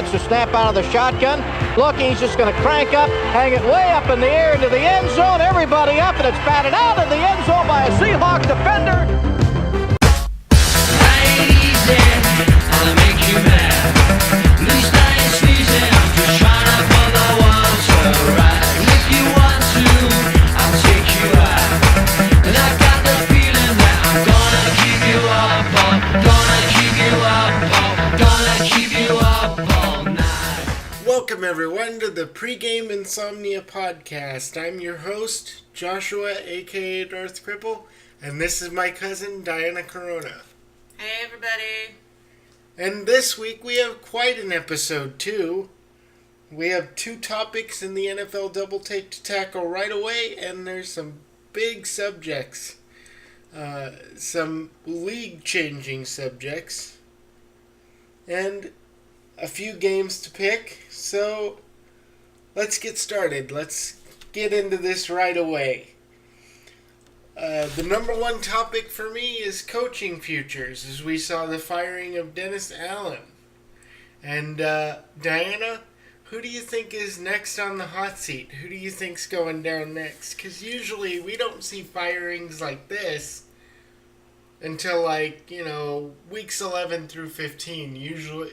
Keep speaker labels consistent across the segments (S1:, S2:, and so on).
S1: takes a snap out of the shotgun. Looking, he's just going to crank up, hang it way up in the air into the end zone. Everybody up, and it's batted out of the end zone by a Seahawk defender.
S2: I'll make you mad. Least I ain't sneezing, I'm just trying to put the world to right. If you want to, I'll take you out. And I got the feeling that I'm gonna keep you up, gonna keep you up all night.
S3: Welcome everyone to the Pregame Insomnia Podcast. I'm your host, Joshua, aka Darth Cripple, and this is my cousin, Diana Corona.
S4: Hey everybody.
S3: And this week we have quite an episode too. We have two topics in the NFL Double Take to tackle right away, and there's some big subjects. Some league-changing subjects. And a few games to pick, so let's get started. Let's get into this right away. The number one topic for me is coaching futures, as we saw the firing of Dennis Allen. And Diana, who do you think is next on the hot seat? Who do you think's going down next? Because usually we don't see firings like this until weeks 11 through 15, usually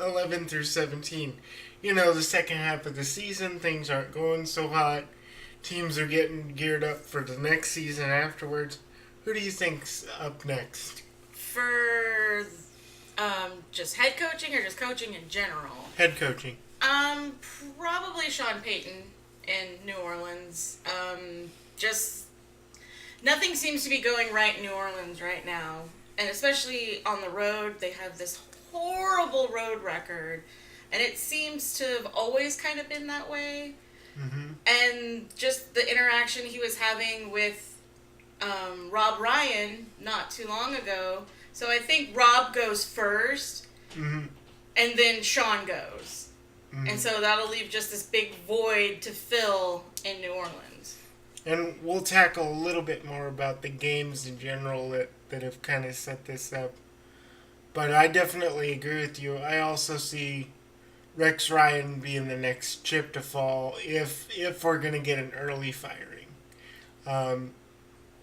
S3: 11 through 17. The second half of the season, things aren't going so hot. Teams are getting geared up for the next season afterwards. Who do you think's up next?
S4: For just head coaching or just coaching in general?
S3: Head coaching.
S4: Probably Sean Payton in New Orleans. Just nothing seems to be going right in New Orleans right now. And especially on the road, they have this horrible road record. And it seems to have always kind of been that way. Mm-hmm. And just the interaction he was having with Rob Ryan not too long ago. So I think Rob goes first, mm-hmm. and then Sean goes. Mm-hmm. And so that'll leave just this big void to fill in New Orleans.
S3: And we'll tackle a little bit more about the games in general that have kind of set this up. But I definitely agree with you. I also see Rex Ryan being the next chip to fall if we're going to get an early firing.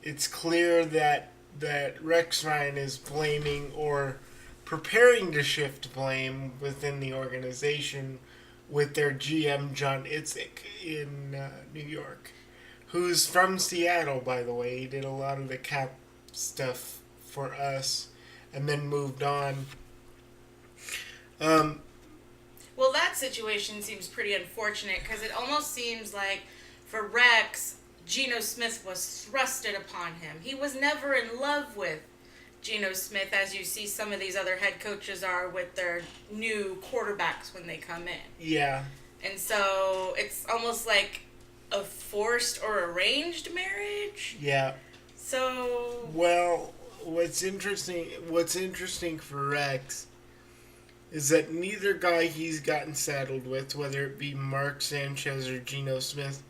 S3: It's clear that Rex Ryan is blaming or preparing to shift blame within the organization with their GM, John Idzik, in New York, who's from Seattle, by the way. He did a lot of the cap stuff for us and then moved on.
S4: Well, that situation seems pretty unfortunate because it almost seems like for Rex, Geno Smith was thrusted upon him. He was never in love with Geno Smith, as you see some of these other head coaches are with their new quarterbacks when they come in.
S3: Yeah.
S4: And so it's almost like a forced or arranged marriage.
S3: Yeah.
S4: So.
S3: Well, what's interesting for Rex is that neither guy he's gotten saddled with, whether it be Mark Sanchez or Geno Smith,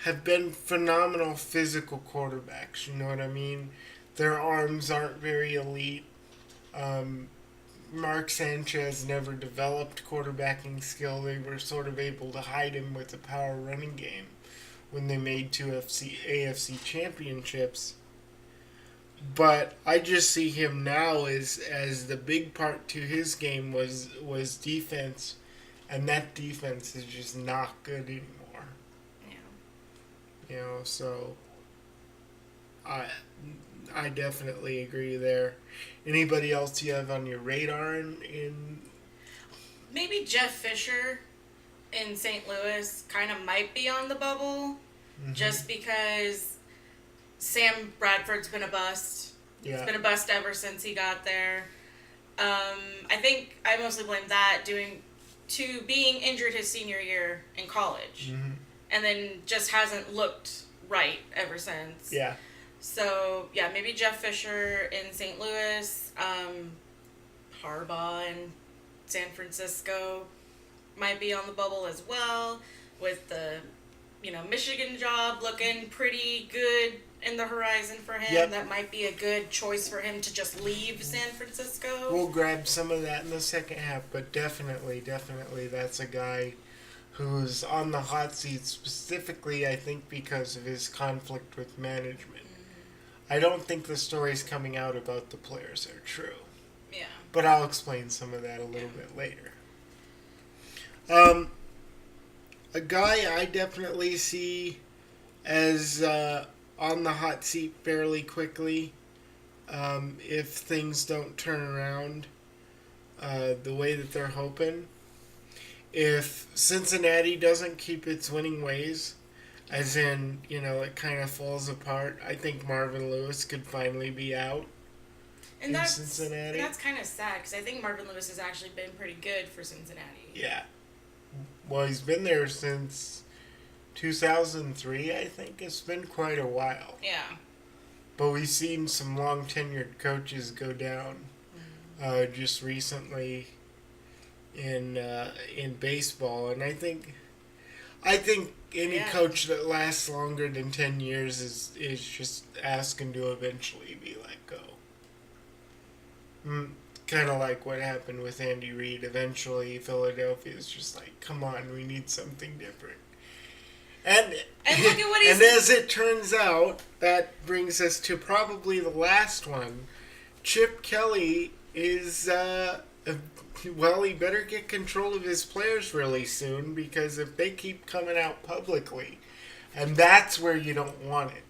S3: have been phenomenal physical quarterbacks. You know what I mean? Their arms aren't very elite. Mark Sanchez never developed quarterbacking skill. They were sort of able to hide him with a power running game when they made two AFC championships. But I just see him now as the big part to his game was defense, and that defense is just not good anymore. Yeah. So I definitely agree there. Anybody else you have on your radar in?
S4: Maybe Jeff Fisher in St. Louis kind of might be on the bubble, mm-hmm. just because Sam Bradford's been a bust. Yeah. It's been a bust ever since he got there. I think I mostly blame that being injured his senior year in college. Mm-hmm. And then just hasn't looked right ever since.
S3: Yeah.
S4: So, yeah, maybe Jeff Fisher in St. Louis, Harbaugh in San Francisco might be on the bubble as well, with the, Michigan job looking pretty good in the horizon for him.
S3: Yep.
S4: That might be a good choice for him to just leave San Francisco.
S3: We'll grab some of that in the second half, but definitely, that's a guy who's on the hot seat specifically, I think, because of his conflict with management. I don't think the stories coming out about the players are true.
S4: Yeah.
S3: But I'll explain some of that a little bit later. A guy I definitely see as on the hot seat fairly quickly if things don't turn around the way that they're hoping. If Cincinnati doesn't keep its winning ways, as in, it kind of falls apart, I think Marvin Lewis could finally be out
S4: And
S3: in Cincinnati.
S4: that's kind of sad because I think Marvin Lewis has actually been pretty good for Cincinnati.
S3: Yeah. Well, he's been there since 2003, I think. It's been quite a while.
S4: Yeah.
S3: But we've seen some long-tenured coaches go down just recently in baseball. And I think any coach that lasts longer than 10 years is just asking to eventually be let go. Kind of like what happened with Andy Reid. Eventually, Philadelphia is just like, come on, we need something different. And
S4: look at what he's...
S3: And as it turns out, that brings us to probably the last one. Chip Kelly is, he better get control of his players really soon, because if they keep coming out publicly, and that's where you don't want it.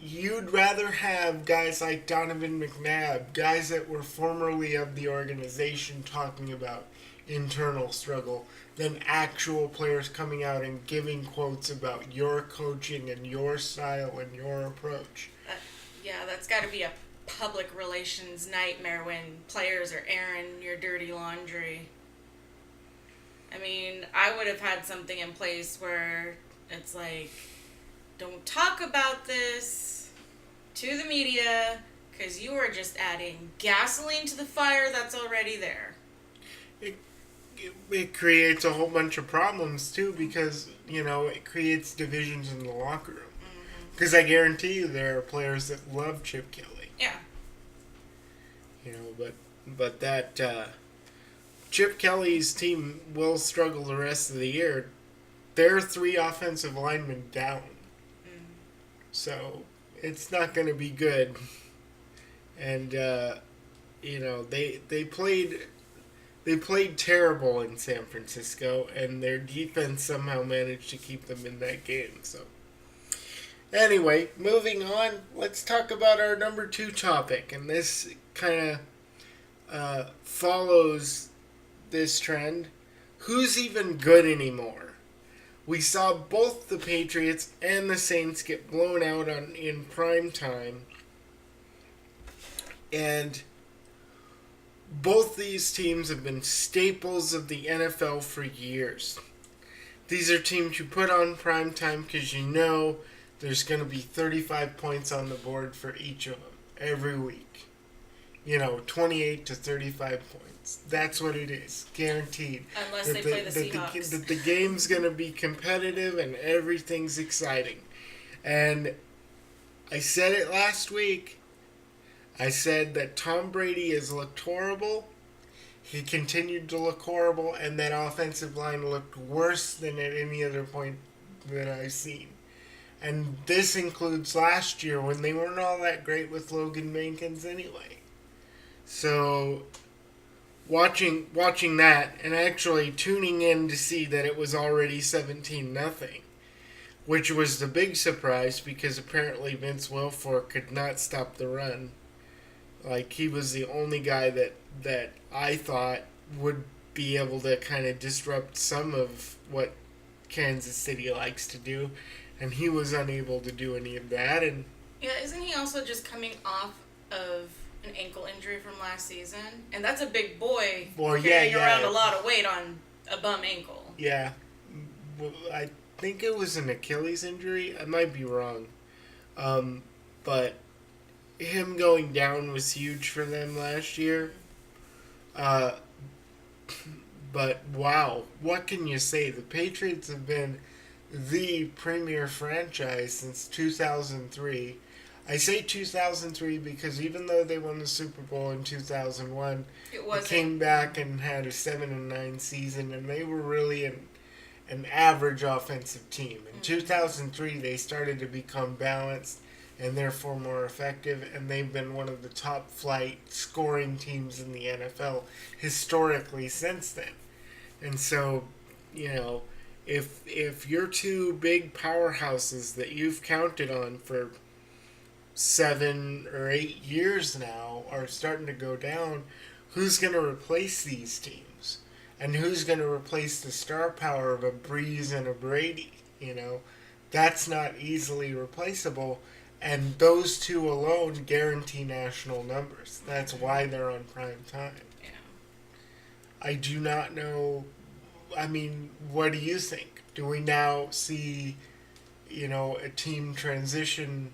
S3: You'd rather have guys like Donovan McNabb, guys that were formerly of the organization, talking about internal struggle, than actual players coming out and giving quotes about your coaching and your style and your approach.
S4: That's got to be a public relations nightmare when players are airing your dirty laundry. I mean, I would have had something in place where it's like, don't talk about this to the media because you are just adding gasoline to the fire that's already there.
S3: It creates a whole bunch of problems too, because it creates divisions in the locker room. Because I guarantee you there are players that love Chip Kelly.
S4: Yeah.
S3: But that Chip Kelly's team will struggle the rest of the year. There are 3 offensive linemen down. So it's not going to be good. And they played terrible in San Francisco, and their defense somehow managed to keep them in that game. So anyway, moving on, let's talk about our number 2 topic, and this kind of follows this trend. Who's even good anymore? We saw both the Patriots and the Saints get blown out in prime time. And both these teams have been staples of the NFL for years. These are teams you put on prime time because you know there's going to be 35 points on the board for each of them every week. 28 to 35 points. That's what it is. Guaranteed.
S4: Unless they play the Seahawks.
S3: That the game's going to be competitive and everything's exciting. And I said it last week. I said that Tom Brady has looked horrible. He continued to look horrible, and that offensive line looked worse than at any other point that I've seen. And this includes last year when they weren't all that great with Logan Mankins anyway. So watching that and actually tuning in to see that it was already 17-0, which was the big surprise because apparently Vince Wilfork could not stop the run. Like, he was the only guy that I thought would be able to kind of disrupt some of what Kansas City likes to do, and he was unable to do any of that. And
S4: yeah, isn't he also just coming off of an ankle injury from last season? And that's a big boy carrying around a lot of weight on a bum ankle.
S3: Yeah. Well, I think it was an Achilles injury. I might be wrong. But him going down was huge for them last year. But wow, what can you say? The Patriots have been the premier franchise since 2003. I say 2003 because even though they won the Super Bowl in 2001, they came back and had a 7-9 season, and they were really an average offensive team. In 2003, they started to become balanced and therefore more effective, and they've been one of the top flight scoring teams in the NFL historically since then. And so, if your two big powerhouses that you've counted on for 7 or 8 years now are starting to go down, who's going to replace these teams? And who's going to replace the star power of a Breeze and a Brady? That's not easily replaceable. And those two alone guarantee national numbers. That's why they're on prime time.
S4: Yeah.
S3: I do not know. I mean, what do you think? Do we now see, a team transition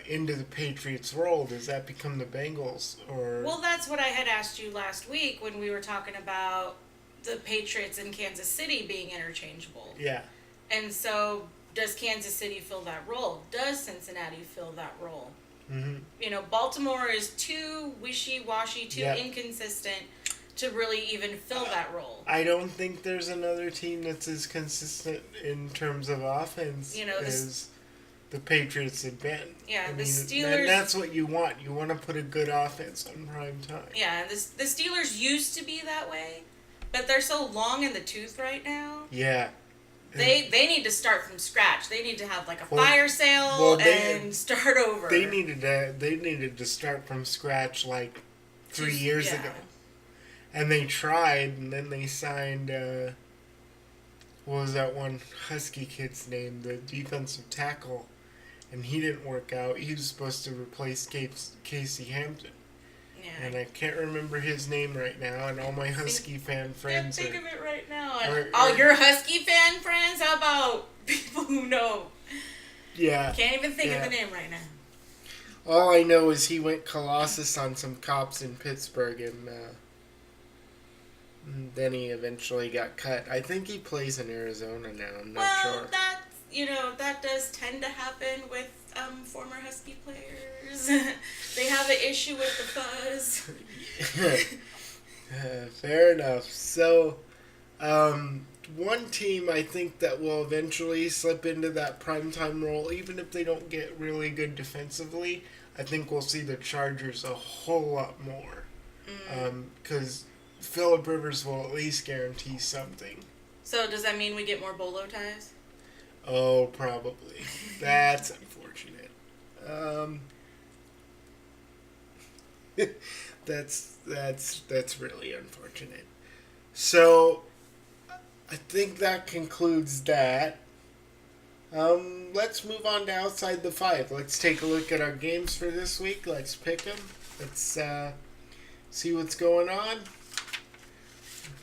S3: into the Patriots' role? Does that become the Bengals? Or
S4: Well, that's what I had asked you last week when we were talking about the Patriots and Kansas City being interchangeable.
S3: Yeah.
S4: And so, does Kansas City fill that role? Does Cincinnati fill that role?
S3: Mm-hmm.
S4: Baltimore is too wishy-washy, too inconsistent to really even fill that role.
S3: I don't think there's another team that's as consistent in terms of offense as the Patriots have been.
S4: Yeah, the
S3: Steelers. And that's what you want. You want to put a good offense on prime time.
S4: Yeah, the Steelers used to be that way, but they're so long in the tooth right now.
S3: Yeah.
S4: They need to start from scratch. They need to have like a fire sale and start over.
S3: They needed to start from scratch like 3 years ago. And they tried, and then they signed, what was that one Husky kid's name? The defensive tackle. And he didn't work out. He was supposed to replace Casey Hampton. Yeah. And I can't remember his name right now, and all my Husky fan friends
S4: can't think of it right now. All your Husky fan friends? How about people who know?
S3: Yeah.
S4: Can't even think of the name right now.
S3: All I know is he went Colossus on some cops in Pittsburgh, and then he eventually got cut. I think he plays in Arizona now. I'm not sure.
S4: Well, that does tend to happen with former Husky players. They have an issue with the fuzz.
S3: Fair enough. So, one team I think that will eventually slip into that primetime role, even if they don't get really good defensively, I think we'll see the Chargers a whole lot more. Because Phillip Rivers will at least guarantee something.
S4: So does that mean we get more bolo ties?
S3: Oh, probably. That's unfortunate. That's really unfortunate. So, I think that concludes that. Let's move on to Outside the Five. Let's take a look at our games for this week. Let's pick them. Let's see what's going on.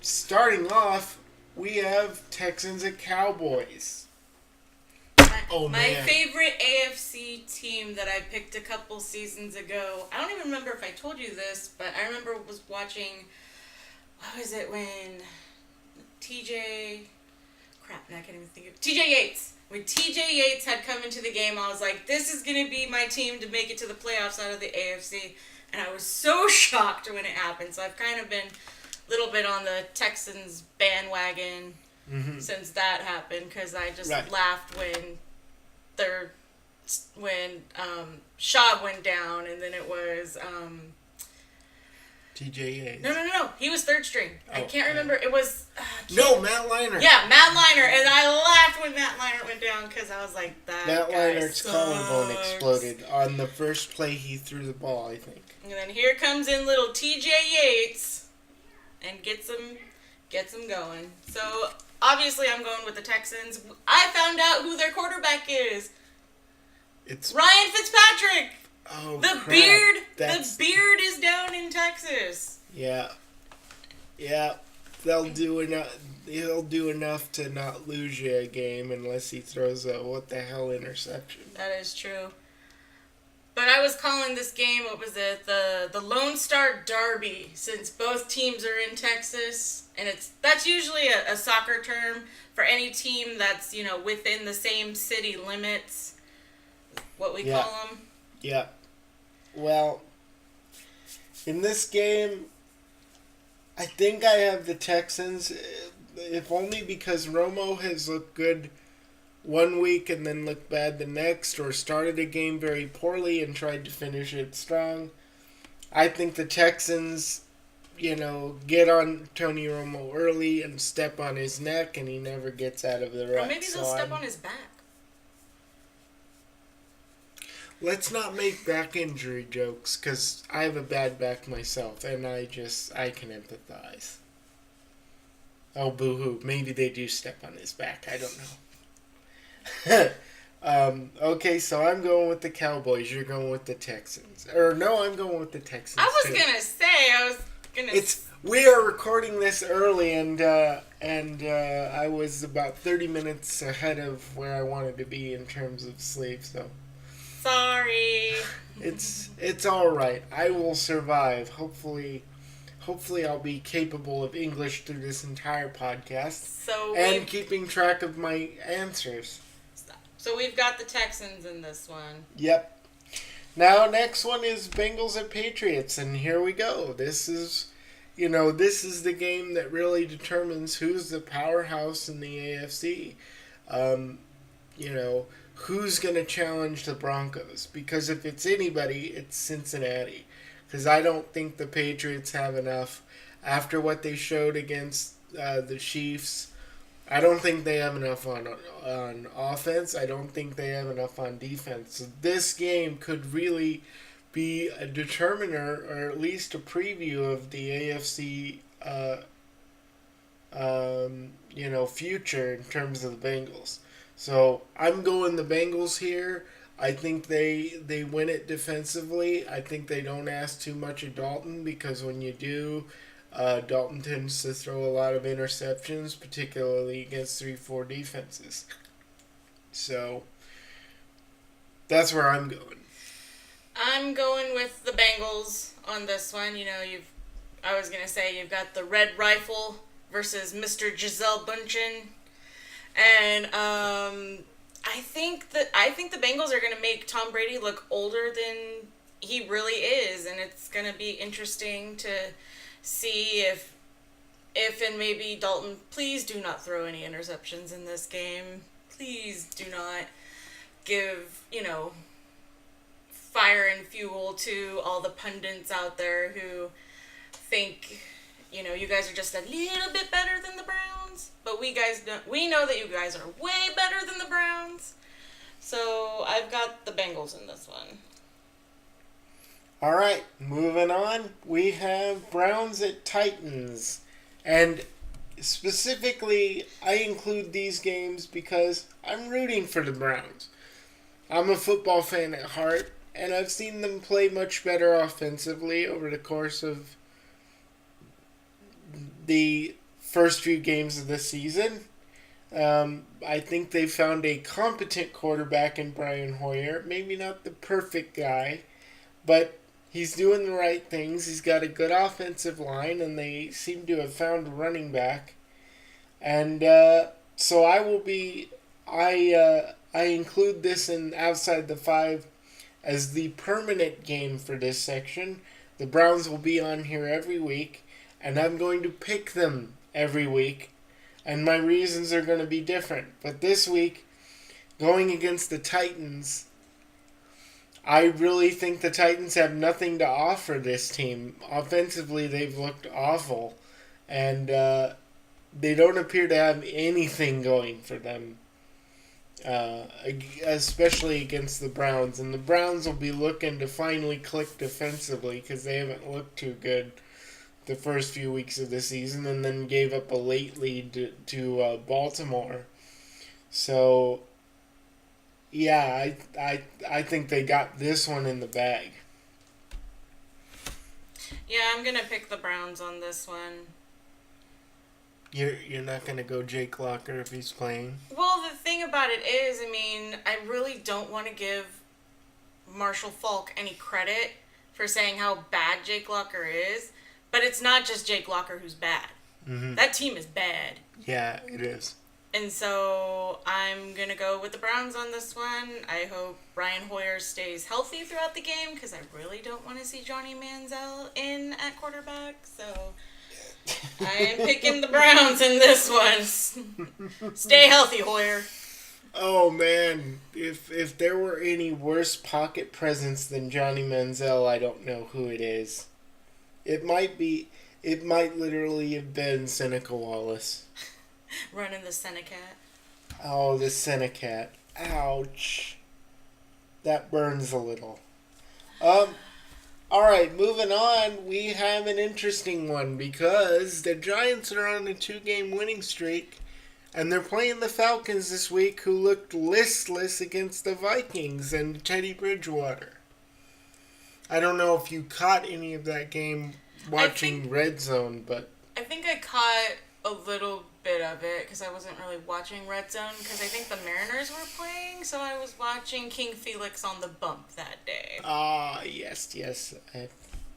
S3: Starting off, we have Texans at Cowboys.
S4: My favorite AFC team that I picked a couple seasons ago. I don't even remember if I told you this, but I remember was watching. What was it when TJ? Crap, I can't even think of TJ Yates. When TJ Yates had come into the game, I was like, "This is gonna be my team to make it to the playoffs out of the AFC," and I was so shocked when it happened. So I've kind of been a little bit on the Texans bandwagon since that happened because I just laughed when Shaw went down, and then it was
S3: TJ Yates.
S4: No. He was third string. I can't remember. It was
S3: Matt Leinart.
S4: Yeah, Matt Leinart, and I laughed when Matt Leinart went down because I was like, Matt
S3: Leinart's
S4: sucks.
S3: collarbone exploded on the first play he threw the ball, I think.
S4: And then here comes in little TJ Yates and gets him going. So obviously, I'm going with the Texans. I found out who their quarterback is. It's Ryan Fitzpatrick.
S3: Oh,
S4: the
S3: crap.
S4: The beard is down in Texas.
S3: Yeah. He'll do enough to not lose you a game unless he throws a what the hell interception.
S4: That is true. But I was calling this game, what was it, the Lone Star Derby, since both teams are in Texas. And that's usually a soccer term for any team that's, within the same city limits, what we call them.
S3: Yeah. Well, in this game, I think I have the Texans, if only because Romo has looked good one week and then looked bad the next, or started a game very poorly and tried to finish it strong. I think the Texans, get on Tony Romo early and step on his neck, and he never gets out of the rut.
S4: Or maybe they'll step on his back.
S3: Let's not make back injury jokes, because I have a bad back myself, and I can empathize. Oh, boo-hoo. Maybe they do step on his back. I don't know. Okay, so I'm going with the Cowboys. You're going with the Texans. Or no, I'm going with the Texans.
S4: I was gonna say.
S3: We are recording this early, and I was about 30 minutes ahead of where I wanted to be in terms of sleep. So
S4: sorry.
S3: It's all right. I will survive. Hopefully I'll be capable of English through this entire podcast and keeping track of my answers.
S4: So we've got the Texans in this one.
S3: Yep. Now, next one is Bengals and Patriots, and here we go. This is the game that really determines who's the powerhouse in the AFC. Who's going to challenge the Broncos? Because if it's anybody, it's Cincinnati. Because I don't think the Patriots have enough. After what they showed against the Chiefs, I don't think they have enough on offense. I don't think they have enough on defense. So this game could really be a determiner, or at least a preview of the AFC, future in terms of the Bengals. So I'm going the Bengals here. I think they win it defensively. I think they don't ask too much of Dalton, because when you do, Dalton tends to throw a lot of interceptions, particularly against 3-4 defenses. So that's where I'm going.
S4: I'm going with the Bengals on this one. You've got the Red Rifle versus Mr. Giselle Bundchen. And I think the Bengals are going to make Tom Brady look older than he really is, and it's going to be interesting to see if and maybe Dalton, please do not throw any interceptions in this game. Please do not give, fire and fuel to all the pundits out there who think, you guys are just a little bit better than the Browns. But we know that you guys are way better than the Browns. So I've got the Bengals in this one.
S3: All right, moving on. We have Browns at Titans. And specifically, I include these games because I'm rooting for the Browns. I'm a football fan at heart, and I've seen them play much better offensively over the course of the first few games of the season. I think they found a competent quarterback in Brian Hoyer. Maybe not the perfect guy, but he's doing the right things. He's got a good offensive line, and they seem to have found a running back. And so I include this in Outside the Five as the permanent game for this section. The Browns will be on here every week, and I'm going to pick them every week, and my reasons are going to be different. But this week, going against the Titans, I really think the Titans have nothing to offer this team. Offensively, they've looked awful, and they don't appear to have anything going for them, especially against the Browns. And the Browns will be looking to finally click defensively, because they haven't looked too good the first few weeks of the season, and then gave up a late lead to Baltimore. So yeah, I think they got this one in the bag.
S4: Yeah, I'm gonna pick the Browns on this one.
S3: You're not gonna go Jake Locker if he's playing?
S4: Well, the thing about it is, I really don't want to give Marshall Faulk any credit for saying how bad Jake Locker is, but it's not just Jake Locker who's bad.
S3: Mm-hmm.
S4: That team is bad.
S3: Yeah, it is.
S4: And so I'm going to go with the Browns on this one. I hope Brian Hoyer stays healthy throughout the game because I really don't want to see Johnny Manziel in at quarterback. So I am picking the Browns in this one. Stay healthy, Hoyer.
S3: Oh, man. If there were any worse pocket presence than Johnny Manziel, I don't know who it is. It might literally have been Seneca Wallace.
S4: Running the Senecat.
S3: Oh, the Senecat. Ouch. That burns a little. Alright, moving on. We have an interesting one because the Giants are on a 2-game winning streak and they're playing the Falcons this week who looked listless against the Vikings and Teddy Bridgewater. I don't know if you caught any of that game watching Red Zone, but...
S4: I think I caught a little bit of it because I wasn't really watching Red Zone because I think the Mariners were playing, so I was watching King Felix on the bump that day.
S3: Ah, yes. I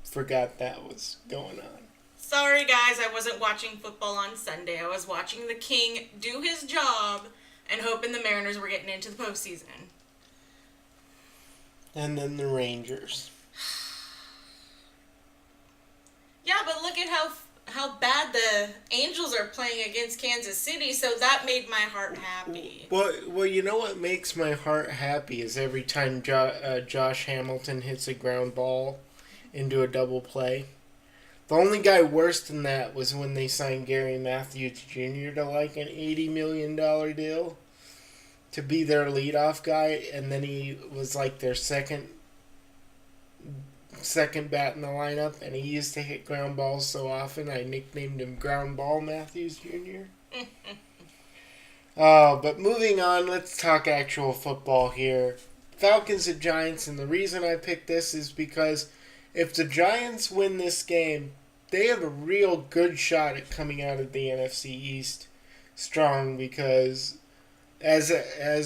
S3: forgot that was going on.
S4: Sorry, guys, I wasn't watching football on Sunday. I was watching the King do his job and hoping the Mariners were getting into the postseason.
S3: And then the Rangers.
S4: Yeah, but look at how bad the Angels are playing against Kansas City, so that made my heart happy.
S3: Well, you know what makes my heart happy is every time Josh Hamilton hits a ground ball into a double play. The only guy worse than that was when they signed Gary Matthews Jr. to like an $80 million deal to be their leadoff guy, and then he was like their second bat in the lineup, and he used to hit ground balls so often I nicknamed him Ground Ball Matthews Jr. But moving on, let's talk actual football here. Falcons and Giants, and the reason I picked this is because if the Giants win this game, they have a real good shot at coming out of the NFC East strong because, as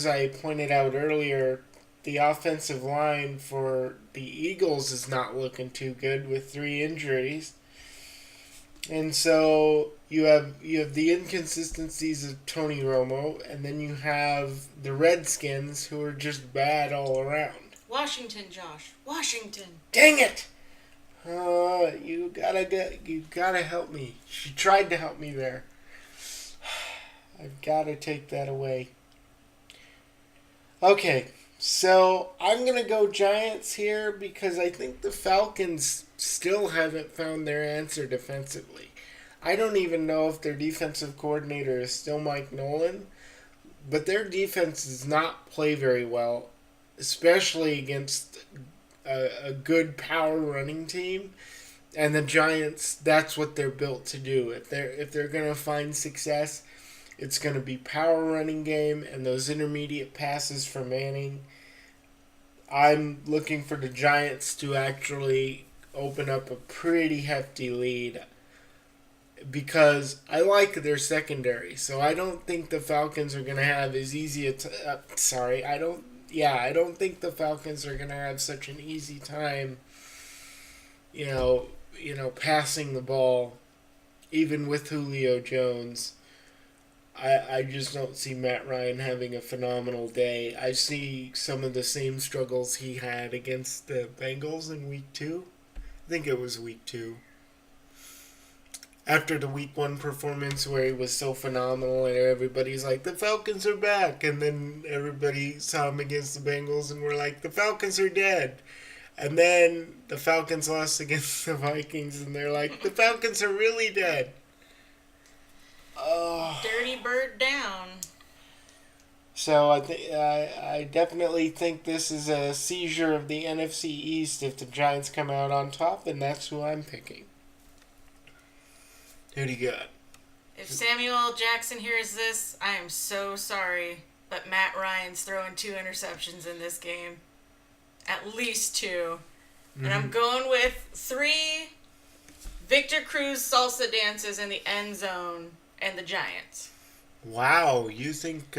S3: I pointed out earlier, the offensive line for the Eagles is not looking too good with 3 injuries. And so you have the inconsistencies of Tony Romo, and then you have the Redskins who are just bad all around.
S4: Washington, Josh. Washington.
S3: Dang it! You gotta help me. She tried to help me there. I've gotta take that away. Okay, so I'm gonna go Giants here because I think the Falcons still haven't found their answer defensively. I don't even know if their defensive coordinator is still Mike Nolan, but their defense does not play very well, especially against a good power running team. And the Giants, that's what they're built to do. If they're going to find success, it's going to be power running game and those intermediate passes for Manning. I'm looking for the Giants to actually open up a pretty hefty lead because I like their secondary. So I don't think the Falcons are going to have as easy I don't think the Falcons are going to have such an easy time, passing the ball, even with Julio Jones. I just don't see Matt Ryan having a phenomenal day. I see some of the same struggles he had against the Bengals in Week 2. I think it was Week 2. After the Week 1 performance where he was so phenomenal and everybody's like, the Falcons are back. And then everybody saw him against the Bengals and were like, the Falcons are dead. And then the Falcons lost against the Vikings and they're like, the Falcons are really dead.
S4: Dirty bird down.
S3: So I definitely think this is a seizure of the NFC East if the Giants come out on top, and that's who I'm picking. Who do you got?
S4: If Samuel L. Jackson hears this, I am so sorry, but Matt Ryan's throwing 2 interceptions in this game. At least 2. Mm-hmm. And I'm going with 3 Victor Cruz salsa dances in the end zone and the Giants.
S3: Wow, you think...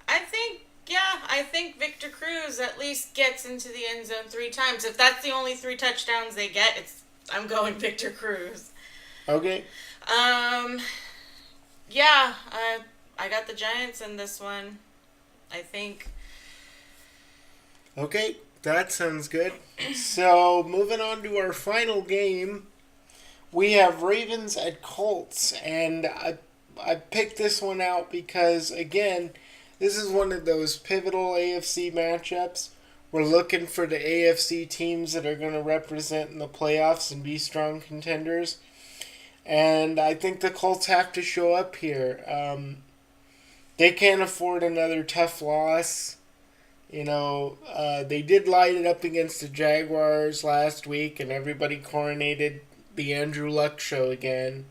S4: I think Yeah, I think Victor Cruz at least gets into the end zone 3 times. If that's the only 3 touchdowns they get, I'm going Victor Cruz.
S3: Okay.
S4: Yeah, I got the Giants in this one, I think.
S3: Okay, that sounds good. So, moving on to our final game, we have Ravens at Colts, and I picked this one out because, again, this is one of those pivotal AFC matchups. We're looking for the AFC teams that are going to represent in the playoffs and be strong contenders. And I think the Colts have to show up here. They can't afford another tough loss. You know, they did light it up against the Jaguars last week, and everybody coronated the Andrew Luck show again.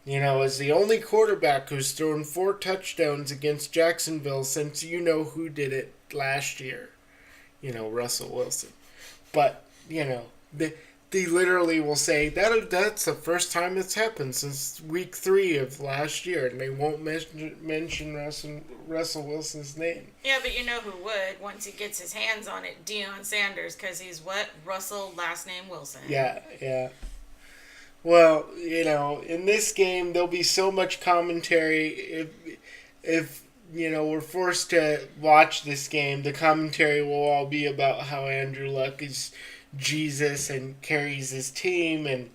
S3: You know, as the only quarterback who's thrown 4 touchdowns against Jacksonville since you know who did it last year. You know, Russell Wilson. But, you know, they literally will say, that's the first time it's happened since week 3 of last year, and they won't mention Russell Wilson's name.
S4: Yeah, but you know who would once he gets his hands on it? Deion Sanders, because he's what? Russell, last name Wilson.
S3: Yeah. Well, you know, in this game, there'll be so much commentary. If you know, we're forced to watch this game, the commentary will all be about how Andrew Luck is Jesus and carries his team and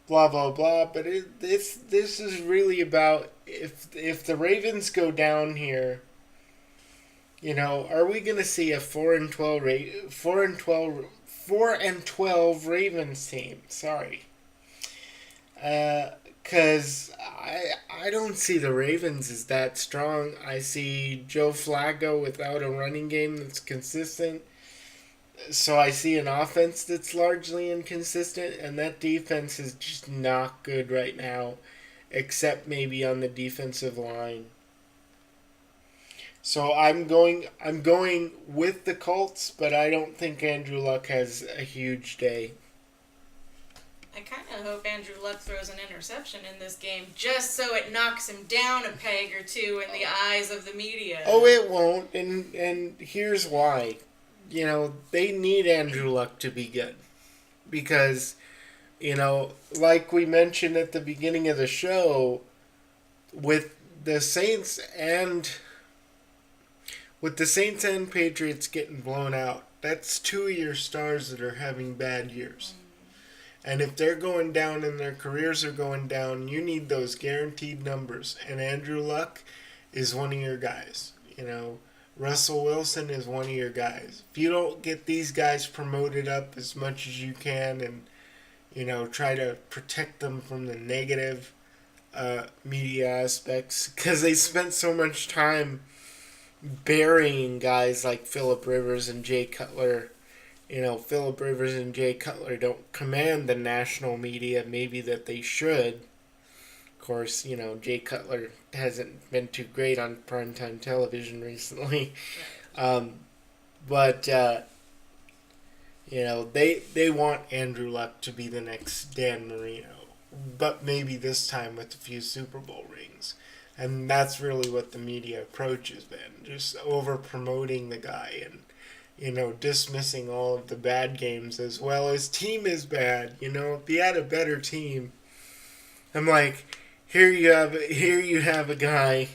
S3: blah, blah, blah. But this is really about if the Ravens go down here, you know, are we going to see a 4-12 Ravens team? Sorry. Because I don't see the Ravens as that strong. I see Joe Flacco without a running game that's consistent. So I see an offense that's largely inconsistent, and that defense is just not good right now, except maybe on the defensive line. So I'm going with the Colts, but I don't think Andrew Luck has a huge day.
S4: I kind of hope Andrew Luck throws an interception in this game just so it knocks him down a peg or two in the eyes of the media.
S3: Oh, it won't, and here's why. You know, they need Andrew Luck to be good. Because, you know, like we mentioned at the beginning of the show, with the Saints and Patriots getting blown out, that's 2 of your stars that are having bad years. And if they're going down and their careers are going down, you need those guaranteed numbers. And Andrew Luck is one of your guys. You know, Russell Wilson is one of your guys. If you don't get these guys promoted up as much as you can and, you know, try to protect them from the negative media aspects, because they spent so much time burying guys like Phillip Rivers and Jay Cutler. You know, Phillip Rivers and Jay Cutler don't command the national media maybe that they should. Of course, you know, Jay Cutler hasn't been too great on primetime television recently. But you know, they want Andrew Luck to be the next Dan Marino. But maybe this time with a few Super Bowl rings. And that's really what the media approach has been. Just over-promoting the guy and, you know, dismissing all of the bad games as well as team is bad. You know, if you had a better team, I'm like, here you have a guy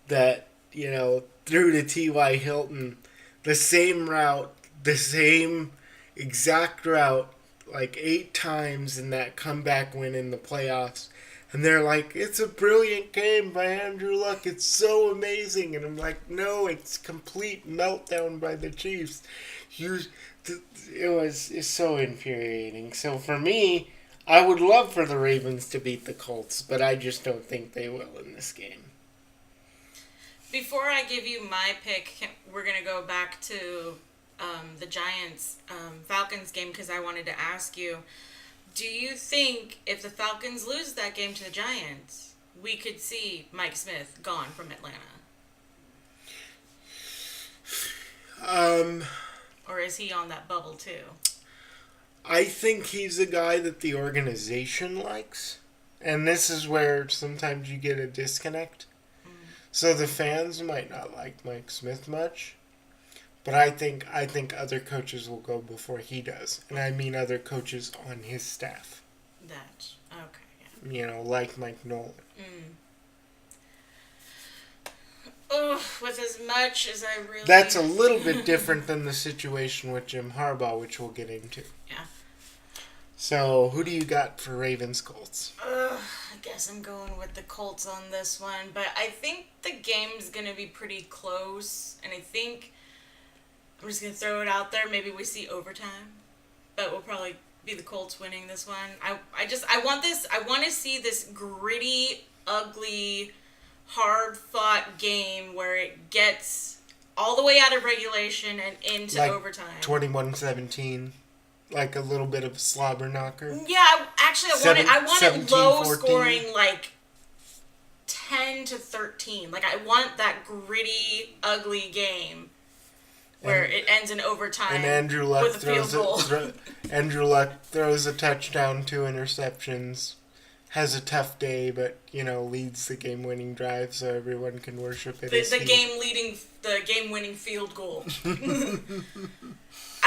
S3: that, you know, threw to T.Y. Hilton the same route, the same exact route, like 8 times in that comeback win in the playoffs. And they're like, it's a brilliant game by Andrew Luck. It's so amazing. And I'm like, no, it's complete meltdown by the Chiefs. It's so infuriating. So for me, I would love for the Ravens to beat the Colts, but I just don't think they will in this game.
S4: Before I give you my pick, we're going to go back to the Giants Falcons game because I wanted to ask you, do you think if the Falcons lose that game to the Giants, we could see Mike Smith gone from Atlanta? Or is he on that bubble too?
S3: I think he's a guy that the organization likes. And this is where sometimes you get a disconnect. So the fans might not like Mike Smith much, but I think other coaches will go before he does. And I mean other coaches on his staff.
S4: Okay, yeah.
S3: You know, like Mike Nolan.
S4: With as much as I really...
S3: That's a little bit different than the situation with Jim Harbaugh, which we'll get into.
S4: Yeah.
S3: So, who do you got for Ravens Colts?
S4: I guess I'm going with the Colts on this one, but I think the game's going to be pretty close, and I think I'm just going to throw it out there. Maybe we see overtime, but we'll probably be the Colts winning this one. I want to see this gritty, ugly, hard-fought game where it gets all the way out of regulation and into
S3: like
S4: overtime.
S3: 21-17. Like a little bit of slobber knocker.
S4: Yeah, I want it low
S3: 17-14.
S4: scoring, like 10-13. Like I want that gritty, ugly game where it ends in overtime
S3: and Andrew Luck
S4: with a field goal.
S3: Andrew Luck throws a touchdown, 2 interceptions, has a tough day, but leads the game-winning drive, so everyone can worship it.
S4: The game-winning field goal.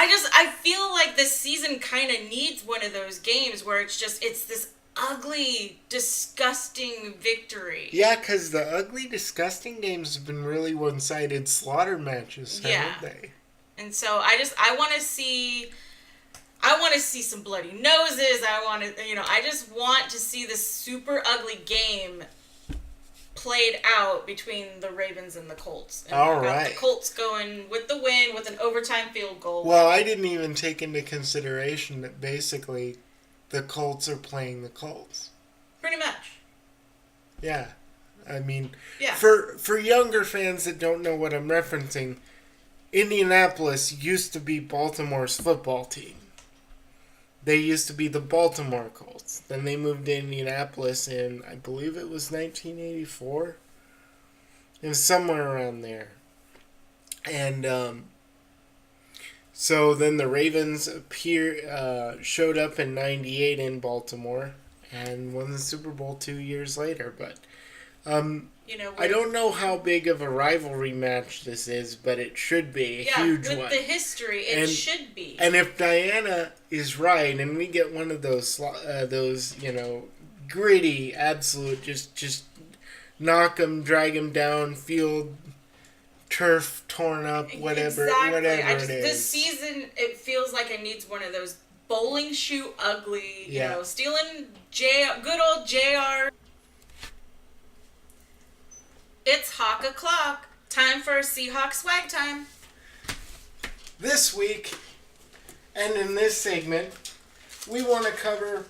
S4: I feel like this season kind of needs one of those games where it's this ugly, disgusting victory.
S3: Yeah, because the ugly, disgusting games have been really one-sided slaughter matches, haven't they?
S4: And so I want to see some bloody noses. I just want to see this super ugly game played out between the Ravens and the Colts. And
S3: All
S4: we've got
S3: right.
S4: the Colts going with the win with an overtime field goal.
S3: Well, I didn't even take into consideration that basically the Colts are playing the Colts.
S4: Pretty much.
S3: Yeah. I mean,
S4: Yeah.
S3: for younger fans that don't know what I'm referencing, Indianapolis used to be Baltimore's football team. They used to be the Baltimore Colts. Then they moved to Indianapolis in, I believe it was 1984. It was somewhere around there. And so then the Ravens showed up in 98 in Baltimore and won the Super Bowl 2 years later. But I don't know how big of a rivalry match this is, but it should be a huge one.
S4: With the history, it should be.
S3: And if Diana is right, and we get one of those gritty, absolute, just knock them, drag them down, field, turf torn up, whatever it is.
S4: This season, it feels like it needs one of those bowling shoe ugly, stealing good old JR. It's Hawk o'clock. Time for Seahawks swag time.
S3: This week, and in this segment, we want to cover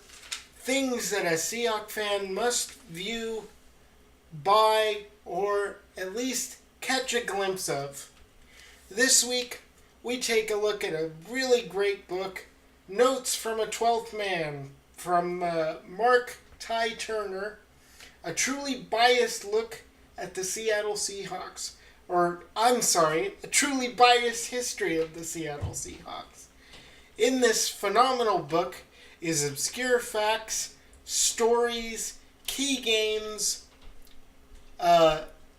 S3: things that a Seahawks fan must view, buy, or at least catch a glimpse of. This week, we take a look at a really great book, Notes from a 12th Man, from Mark Ty Turner, a truly biased look at the Seattle Seahawks. A truly biased history of the Seattle Seahawks. In this phenomenal book is obscure facts, stories, key games,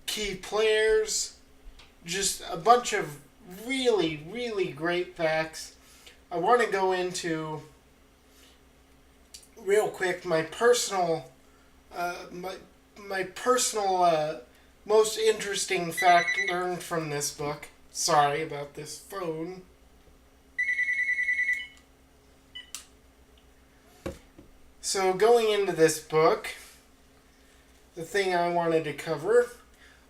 S3: key players, just a bunch of really, really great facts. I want to go into, real quick, my personal most interesting fact learned from this book. Sorry about this phone. So going into this book, the thing I wanted to cover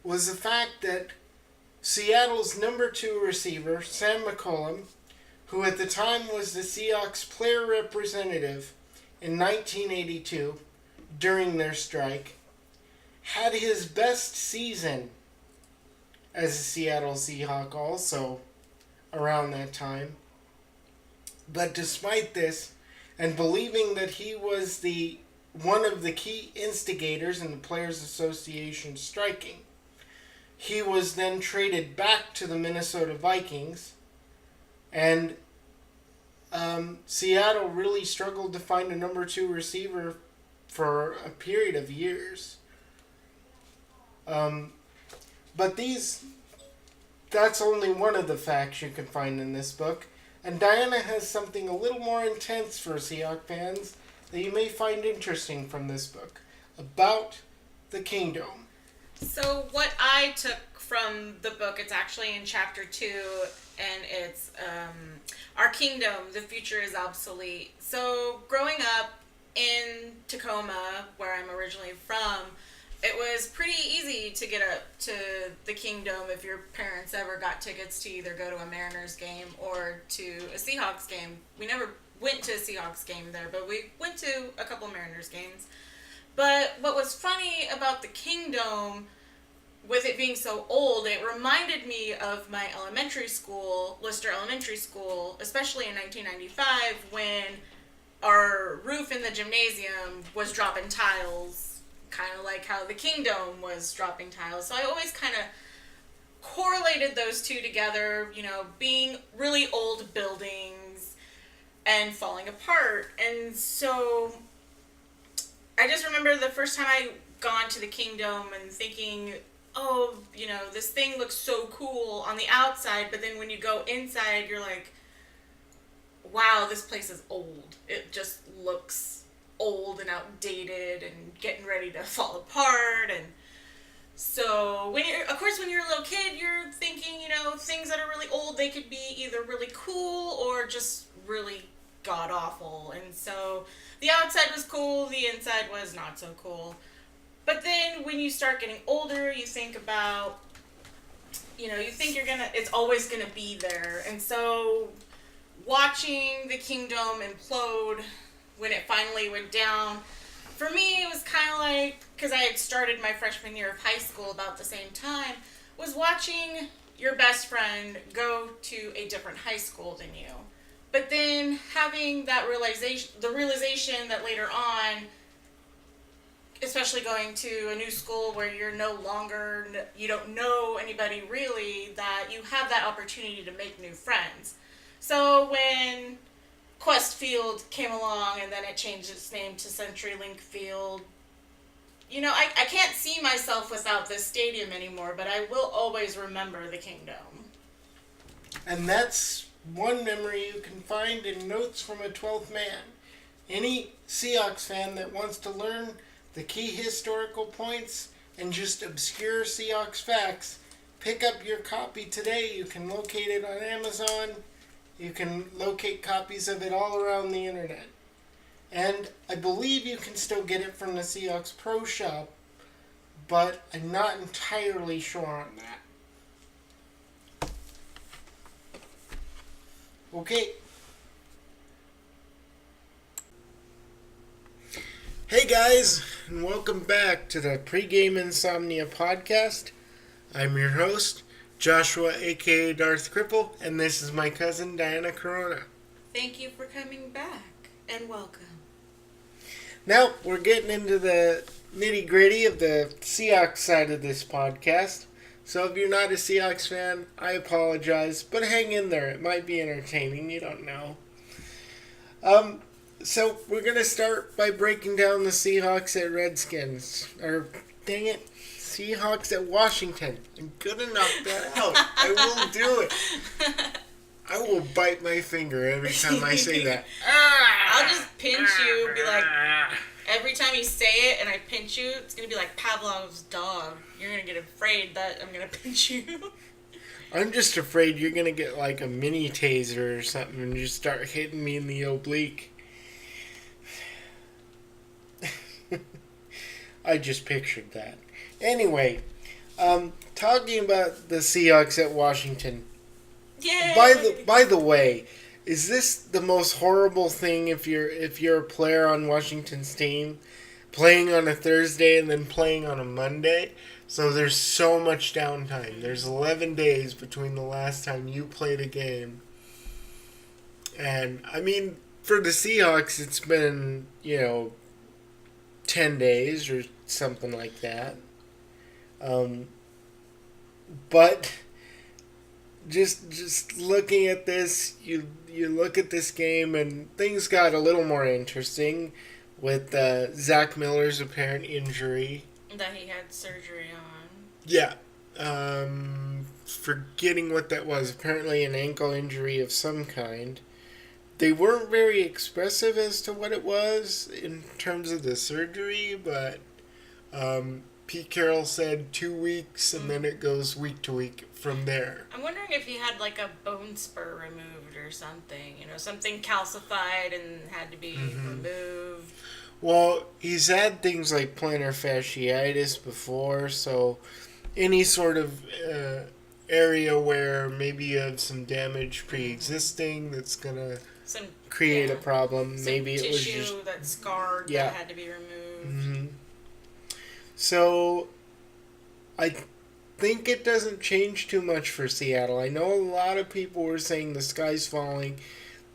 S3: was the fact that Seattle's number 2 receiver, Sam McCollum, who at the time was the Seahawks player representative in 1982 during their strike, had his best season as a Seattle Seahawk also around that time. But despite this, and believing that he was one of the key instigators in the Players Association striking, he was then traded back to the Minnesota Vikings, and Seattle really struggled to find a number 2 receiver for a period of years. But that's only one of the facts you can find in this book. And Diana has something a little more intense for Seahawks fans that you may find interesting from this book about the Kingdom.
S4: So what I took from the book, it's actually in chapter 2, and it's Our Kingdom, the Future is Obsolete. So growing up in Tacoma, where I'm originally from, it was pretty easy to get up to the Kingdom if your parents ever got tickets to either go to a Mariners game or to a Seahawks game. We never went to a Seahawks game there, but we went to a couple Mariners games. But what was funny about the Kingdom, with it being so old, it reminded me of my elementary school, Lister Elementary School, especially in 1995 when our roof in the gymnasium was dropping tiles, kind of like how the Kingdom was dropping tiles. So I always kind of correlated those two together, being really old buildings and falling apart. And so I just remember the first time I gone to the Kingdom and thinking, oh, this thing looks so cool on the outside, but then when you go inside, you're like, wow, this place is old. It just looks old and outdated and getting ready to fall apart. And so when you're a little kid, you're thinking, things that are really old, they could be either really cool or just really god awful. And so the outside was cool, the inside was not so cool. But then when you start getting older, you think about, you think it's always gonna be there. And so watching the Kingdom implode when it finally went down, for me it was kind of like, because I had started my freshman year of high school about the same time, was watching your best friend go to a different high school than you. But then having that realization that later on, especially going to a new school where you don't know anybody really, that you have that opportunity to make new friends. So when Quest Field came along and then it changed its name to CenturyLink Field, I can't see myself without this stadium anymore, but I will always remember the Kingdom.
S3: And that's one memory you can find in Notes from a 12th Man. Any Seahawks fan that wants to learn the key historical points and just obscure Seahawks facts, pick up your copy today. You can locate it on Amazon. You can locate copies of it all around the internet. And I believe you can still get it from the Seahawks Pro Shop, but I'm not entirely sure on that. Okay. Hey guys, and welcome back to the Pregame Insomnia Podcast. I'm your host, Joshua, aka Darth Cripple, and this is my cousin, Diana Corona.
S4: Thank you for coming back, and welcome.
S3: Now, we're getting into the nitty-gritty of the Seahawks side of this podcast. So if you're not a Seahawks fan, I apologize, but hang in there. It might be entertaining, you don't know. So we're going to start by breaking down the Seahawks at Redskins. Or, dang it, Seahawks at Washington. I'm going to knock that out. I will do it. I will bite my finger every time I say that.
S4: I'll just pinch you, be like, every time you say it and I pinch you, it's going to be like Pavlov's dog. You're going to get afraid that I'm going to pinch you.
S3: I'm just afraid you're going to get like a mini taser or something and just start hitting me in the oblique. I just pictured that. Anyway, talking about the Seahawks at Washington.
S4: Yay!
S3: By the way, is this the most horrible thing if you're a player on Washington's team, playing on a Thursday and then playing on a Monday? So there's so much downtime. There's 11 days between the last time you played a game. And I mean, for the Seahawks, it's been 10 days or something like that. But just looking at this, you look at this game and things got a little more interesting with Zach Miller's apparent injury.
S4: That he had surgery on.
S3: Yeah. forgetting what that was. Apparently an ankle injury of some kind. They weren't very expressive as to what it was in terms of the surgery, but Pete Carroll said 2 weeks, and then it goes week to week from there.
S4: I'm wondering if he had like a bone spur removed or something. Something calcified and had to be removed.
S3: Well, he's had things like plantar fasciitis before, so any sort of area where maybe you have some damage pre-existing that's going to create a problem.
S4: Some
S3: maybe it was
S4: tissue
S3: just
S4: that's scarred that had to be removed.
S3: So I think it doesn't change too much for Seattle. I know a lot of people were saying the sky's falling,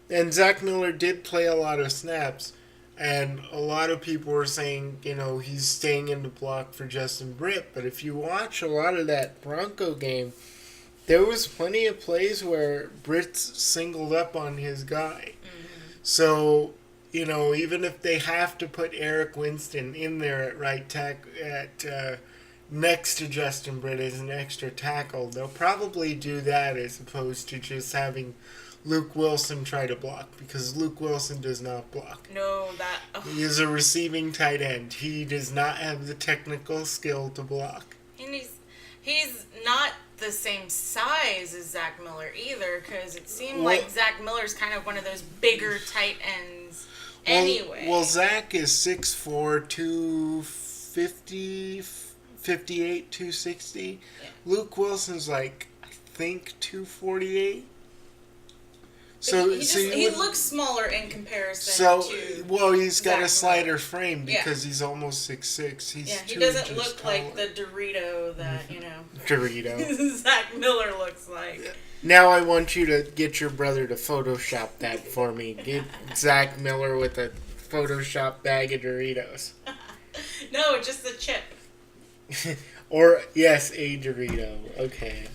S3: and Zach Miller did play a lot of snaps, and a lot of people were saying, he's staying in the block for Justin Britt. But if you watch a lot of that Bronco game, there was plenty of plays where Britt's singled up on his guy. So, even if they have to put Eric Winston in there at right next to Justin Britt as an extra tackle, they'll probably do that as opposed to just having Luke Wilson try to block, because Luke Wilson does not block.
S4: No,
S3: He is a receiving tight end. He does not have the technical skill to block.
S4: And he's not the same size as Zach Miller either, because it seemed like Zach Miller's kind of one of those bigger tight ends anyway.
S3: Well, Zach is 6'4", 250, 58, 260. Yeah. Luke Wilson's I think 248.
S4: He looks smaller in comparison to
S3: he's got
S4: Zach
S3: a slighter
S4: Miller.
S3: frame because he's almost 6'6".
S4: He doesn't look
S3: taller.
S4: like the Dorito that,
S3: Dorito.
S4: Zach Miller looks like.
S3: Now I want you to get your brother to Photoshop that for me. Get Zach Miller with a Photoshop bag of Doritos.
S4: No, just the chip.
S3: Or, yes, a Dorito. Okay.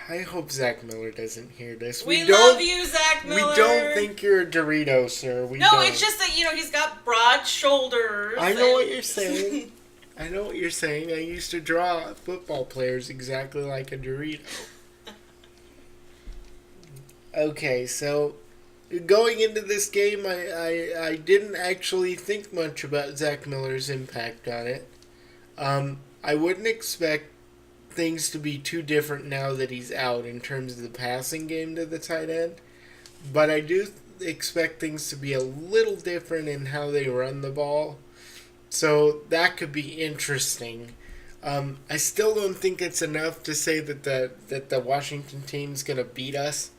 S3: I hope Zach Miller doesn't hear this.
S4: We love you, Zach Miller.
S3: We don't think you're a Dorito, sir. We
S4: don't.
S3: don't.
S4: It's just that, he's got broad shoulders.
S3: I know what you're saying. I used to draw football players exactly like a Dorito. Okay, so going into this game, I didn't actually think much about Zach Miller's impact on it. I wouldn't expect things to be too different now that he's out in terms of the passing game to the tight end, but I do expect things to be a little different in how they run the ball, so that could be interesting. I still don't think it's enough to say that the Washington team's going to beat us,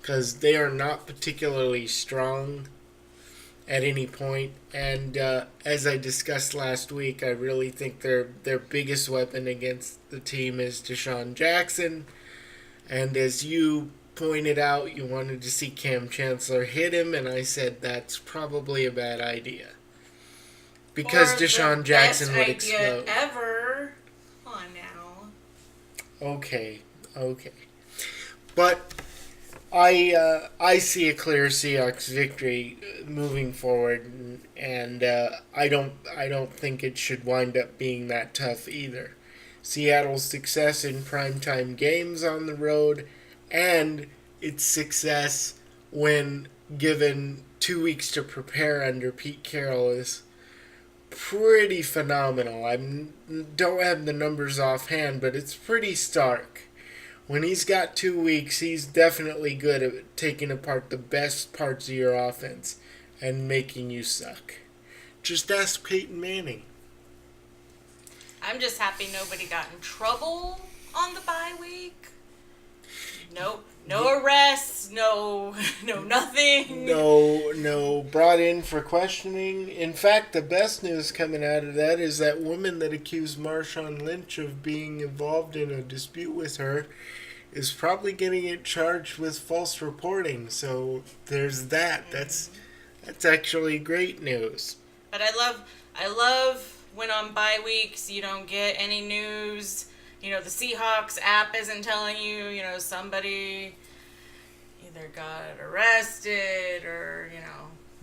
S3: because they are not particularly strong at any point. And as I discussed last week, I really think their biggest weapon against the team is Deshaun Jackson. And as you pointed out, you wanted to see Cam Chancellor hit him, and I said that's probably a bad idea. Because Deshaun Jackson would explode.
S4: Ever. Come on now.
S3: Okay. But I see a clear Seahawks victory moving forward, and I don't think it should wind up being that tough either. Seattle's success in primetime games on the road, and its success when given 2 weeks to prepare under Pete Carroll is pretty phenomenal. I don't have the numbers offhand, but it's pretty stark. When he's got 2 weeks, he's definitely good at taking apart the best parts of your offense and making you suck. Just ask Peyton Manning.
S4: I'm just happy nobody got in trouble on the bye week. Nope. No arrests, no nothing.
S3: No brought in for questioning. In fact, the best news coming out of that is that woman that accused Marshawn Lynch of being involved in a dispute with her is probably getting it charged with false reporting. So there's that. That's actually great news.
S4: But I love when on bye weeks you don't get any news. The Seahawks app isn't telling you, somebody either got arrested or,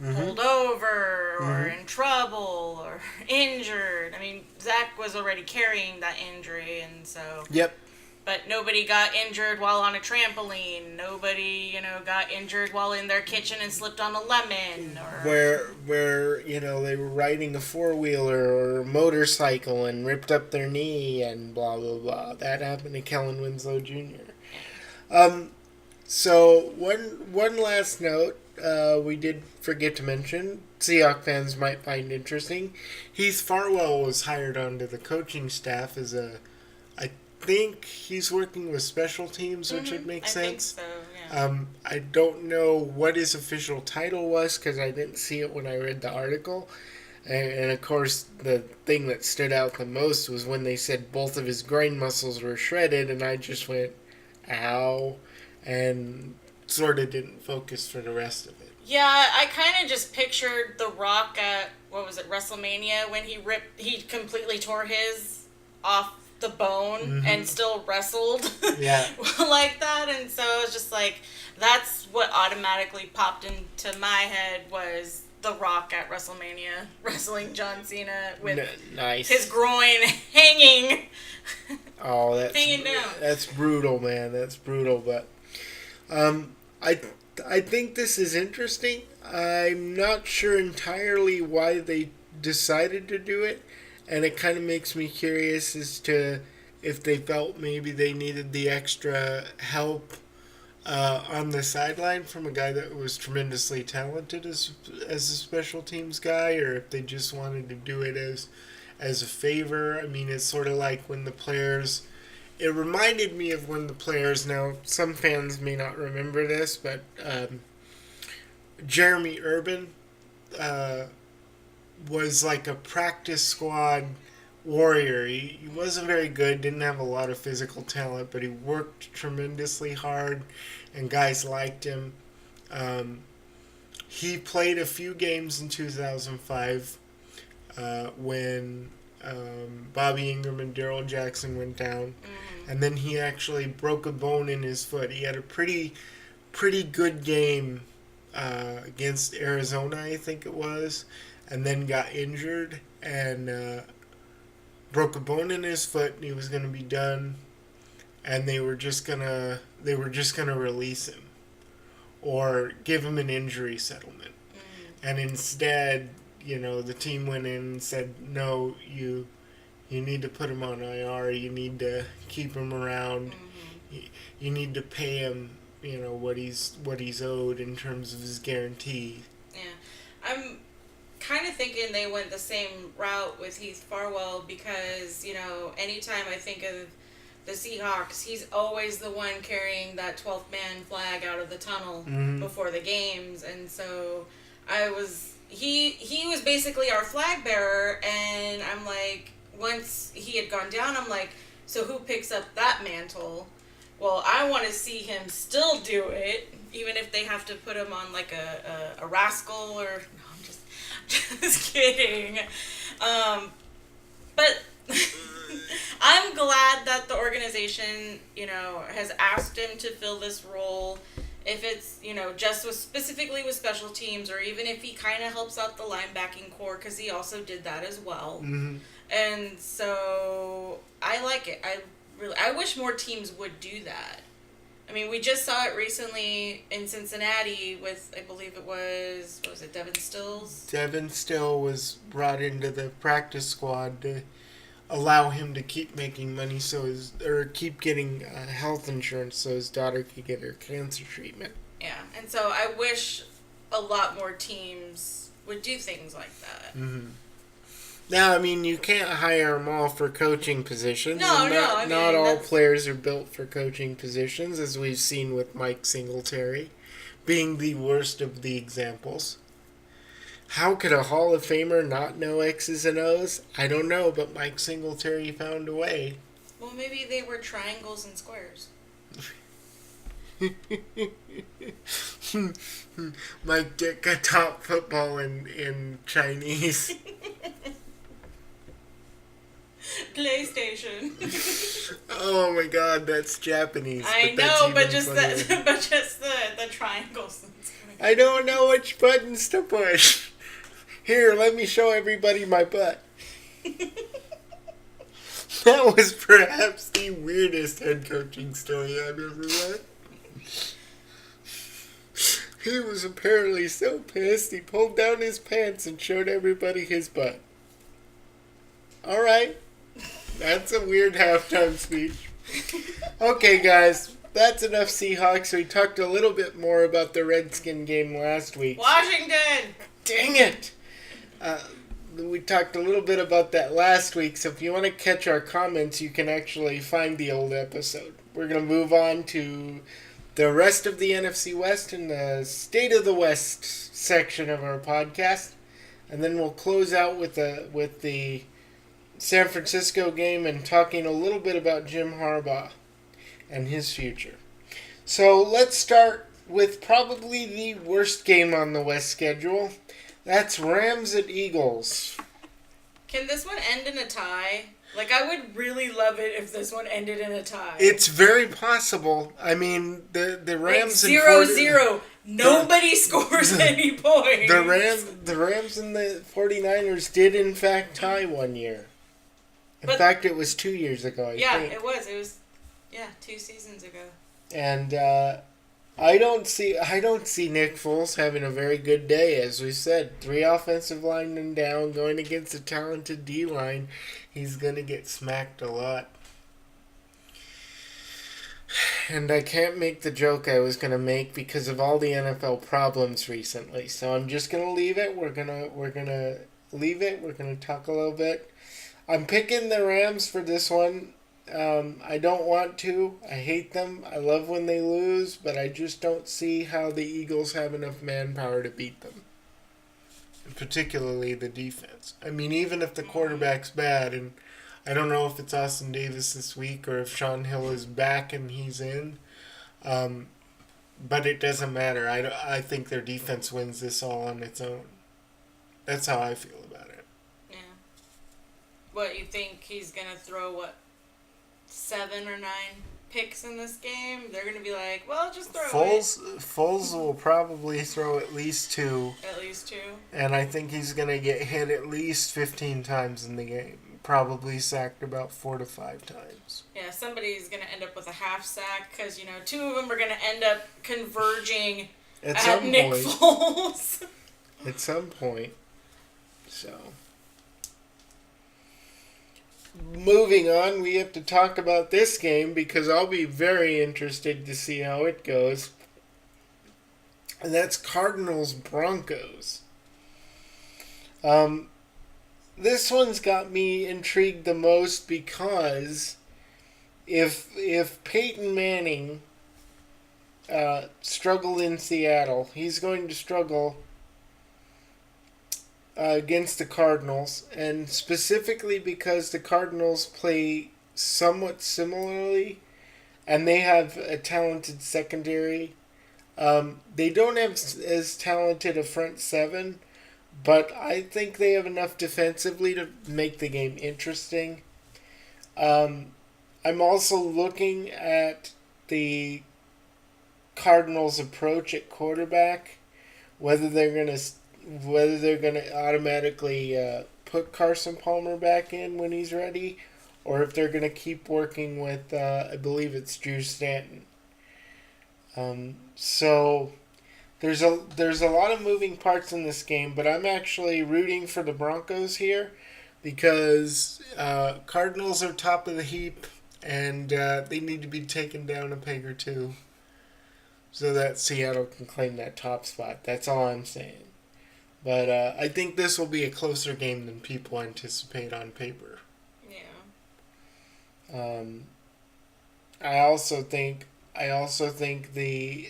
S4: pulled over or in trouble or injured. I mean, Zach was already carrying that injury, and so...
S3: Yep.
S4: But nobody got injured while on a trampoline. Nobody, got injured while in their kitchen and slipped on a lemon. Or
S3: Where they were riding a four-wheeler or a motorcycle and ripped up their knee and blah, blah, blah. That happened to Kellen Winslow Jr. So, one last note we did forget to mention, Seahawks fans might find interesting. Heath Farwell was hired onto the coaching staff as I think he's working with special teams, which would make sense.
S4: I think so, yeah.
S3: I don't know what his official title was because I didn't see it when I read the article. And of course, the thing that stood out the most was when they said both of his groin muscles were shredded, and I just went, ow, and sort of didn't focus for the rest of it.
S4: Yeah, I kind of just pictured The Rock at, WrestleMania, when he completely tore his off the bone and still wrestled
S3: Yeah.
S4: like that. And so it's just like, that's what automatically popped into my head was The Rock at WrestleMania wrestling John Cena with
S3: Nice.
S4: his groin hanging.
S3: Oh,
S4: hanging down.
S3: That's brutal, man. That's brutal. But I think this is interesting. I'm not sure entirely why they decided to do it, and it kind of makes me curious as to if they felt maybe they needed the extra help on the sideline from a guy that was tremendously talented as a special teams guy, or if they just wanted to do it as a favor. I mean, it's sort of like when the players... It reminded me of when the players... Now, some fans may not remember this, but Jeremy Urban was like a practice squad warrior. He wasn't very good, didn't have a lot of physical talent, but he worked tremendously hard, and guys liked him. He played a few games in 2005 when Bobby Ingram and Darryl Jackson went down, and then he actually broke a bone in his foot. He had a pretty good game against Arizona, I think it was, and then got injured and broke a bone in his foot, and he was going to be done, and they were just gonna release him or give him an injury settlement. And instead, the team went in and said, no, you need to put him on IR, you need to keep him around, you need to pay him what he's owed in terms of his guarantee.
S4: Yeah, I'm kind of thinking they went the same route with Heath Farwell because, anytime I think of the Seahawks, he's always the one carrying that 12th man flag out of the tunnel before the games. And so he was basically our flag bearer, and I'm like, once he had gone down, I'm like, so who picks up that mantle? Well, I want to see him still do it, even if they have to put him on like a rascal or... No, I'm just kidding. But I'm glad that the organization, has asked him to fill this role. If it's, just specifically with special teams, or even if he kind of helps out the linebacking core, because he also did that as well. And so I like it. I wish more teams would do that. I mean, we just saw it recently in Cincinnati with, I believe it was, Devin Stills?
S3: Devin Still was brought into the practice squad to allow him to keep making money keep getting health insurance so his daughter could get her cancer treatment.
S4: Yeah, and so I wish a lot more teams would do things like that.
S3: Now, I mean, you can't hire them all for coaching positions.
S4: Not
S3: all players are built for coaching positions, as we've seen with Mike Singletary being the worst of the examples. How could a Hall of Famer not know X's and O's? I don't know, but Mike Singletary found a way.
S4: Well, maybe they were triangles and squares.
S3: Mike Ditka taught football in Chinese.
S4: PlayStation.
S3: Oh my God, that's Japanese.
S4: I
S3: but that's
S4: know, but
S3: even
S4: just
S3: funnier.
S4: the triangles.
S3: I don't know which buttons to push. Here, let me show everybody my butt. That was perhaps the weirdest head coaching story I've ever read. He was apparently so pissed he pulled down his pants and showed everybody his butt. Alright. That's a weird halftime speech. Okay, guys. That's enough Seahawks. We talked a little bit more about the Redskin game last week.
S4: Washington!
S3: Dang it! We talked a little bit about that last week, so if you want to catch our comments, you can actually find the old episode. We're going to move on to the rest of the NFC West and the State of the West section of our podcast, and then we'll close out with the San Francisco game and talking a little bit about Jim Harbaugh and his future. So let's start with probably the worst game on the West schedule. That's Rams at Eagles.
S4: Can this one end in a tie? Like, I would really love it if this one ended in a tie.
S3: It's very possible. I mean, the Rams...
S4: Like 0-0. Nobody scores any points.
S3: The Rams and the 49ers did, in fact, tie one year. In fact, it was 2 years ago, I think.
S4: It was. It was, 2 seasons ago.
S3: And I don't see Nick Foles having a very good day. As we said, 3 offensive linemen down, going against a talented D-line. He's going to get smacked a lot. And I can't make the joke I was going to make because of all the NFL problems recently. So I'm just going to leave it. We're going to leave it. We're going to talk a little bit. I'm picking the Rams for this one. I don't want to. I hate them. I love when they lose, but I just don't see how the Eagles have enough manpower to beat them. Particularly the defense. I mean, even if the quarterback's bad, and I don't know if it's Austin Davis this week or if Sean Hill is back and he's in, but it doesn't matter. I think their defense wins this all on its own. That's how I feel about it.
S4: Yeah. What, you think he's going to throw, 7 or 9 picks in this game? They're going to be like, well, just throw it.
S3: Foles will probably throw at least 2.
S4: At least 2.
S3: And I think he's going to get hit at least 15 times in the game. Probably sacked about 4 to 5 times.
S4: Yeah, somebody's going to end up with a half sack because, 2 of them are going to end up converging at Nick Foles.
S3: At some point. So... Moving on, we have to talk about this game because I'll be very interested to see how it goes. And that's Cardinals-Broncos. This one's got me intrigued the most because if Peyton Manning struggled in Seattle, he's going to struggle against the Cardinals, and specifically because the Cardinals play somewhat similarly, and they have a talented secondary. They don't have as talented a front 7, but I think they have enough defensively to make the game interesting. I'm also looking at the Cardinals' approach at quarterback, whether they're going to automatically put Carson Palmer back in when he's ready, or if they're going to keep working with, I believe it's Drew Stanton. So there's a lot of moving parts in this game, but I'm actually rooting for the Broncos here because Cardinals are top of the heap, and they need to be taken down a peg or 2 so that Seattle can claim that top spot. That's all I'm saying. But I think this will be a closer game than people anticipate on paper.
S4: Yeah.
S3: I also think the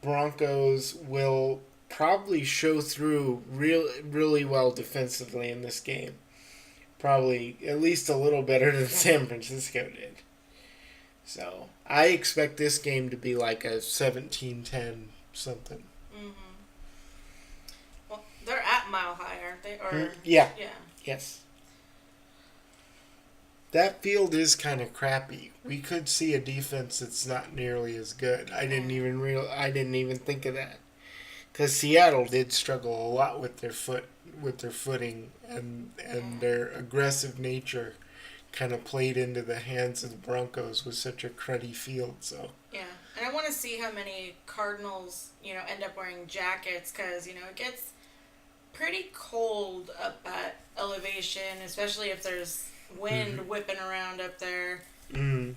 S3: Broncos will probably show through really well defensively in this game. Probably at least a little better than San Francisco did. So I expect this game to be like a 17-10 something.
S4: Well, they're at Mile High, aren't they? Or
S3: yeah. Yes. that field is kind of crappy. We could see a defense that's not nearly as good. I didn't even think of that. Because Seattle did struggle a lot with their footing, and their aggressive nature kind of played into the hands of the Broncos with such a cruddy field. So
S4: yeah, and I want to see how many Cardinals, end up wearing jackets, because it gets pretty cold up at elevation, especially if there's wind whipping around up there.
S3: Mm.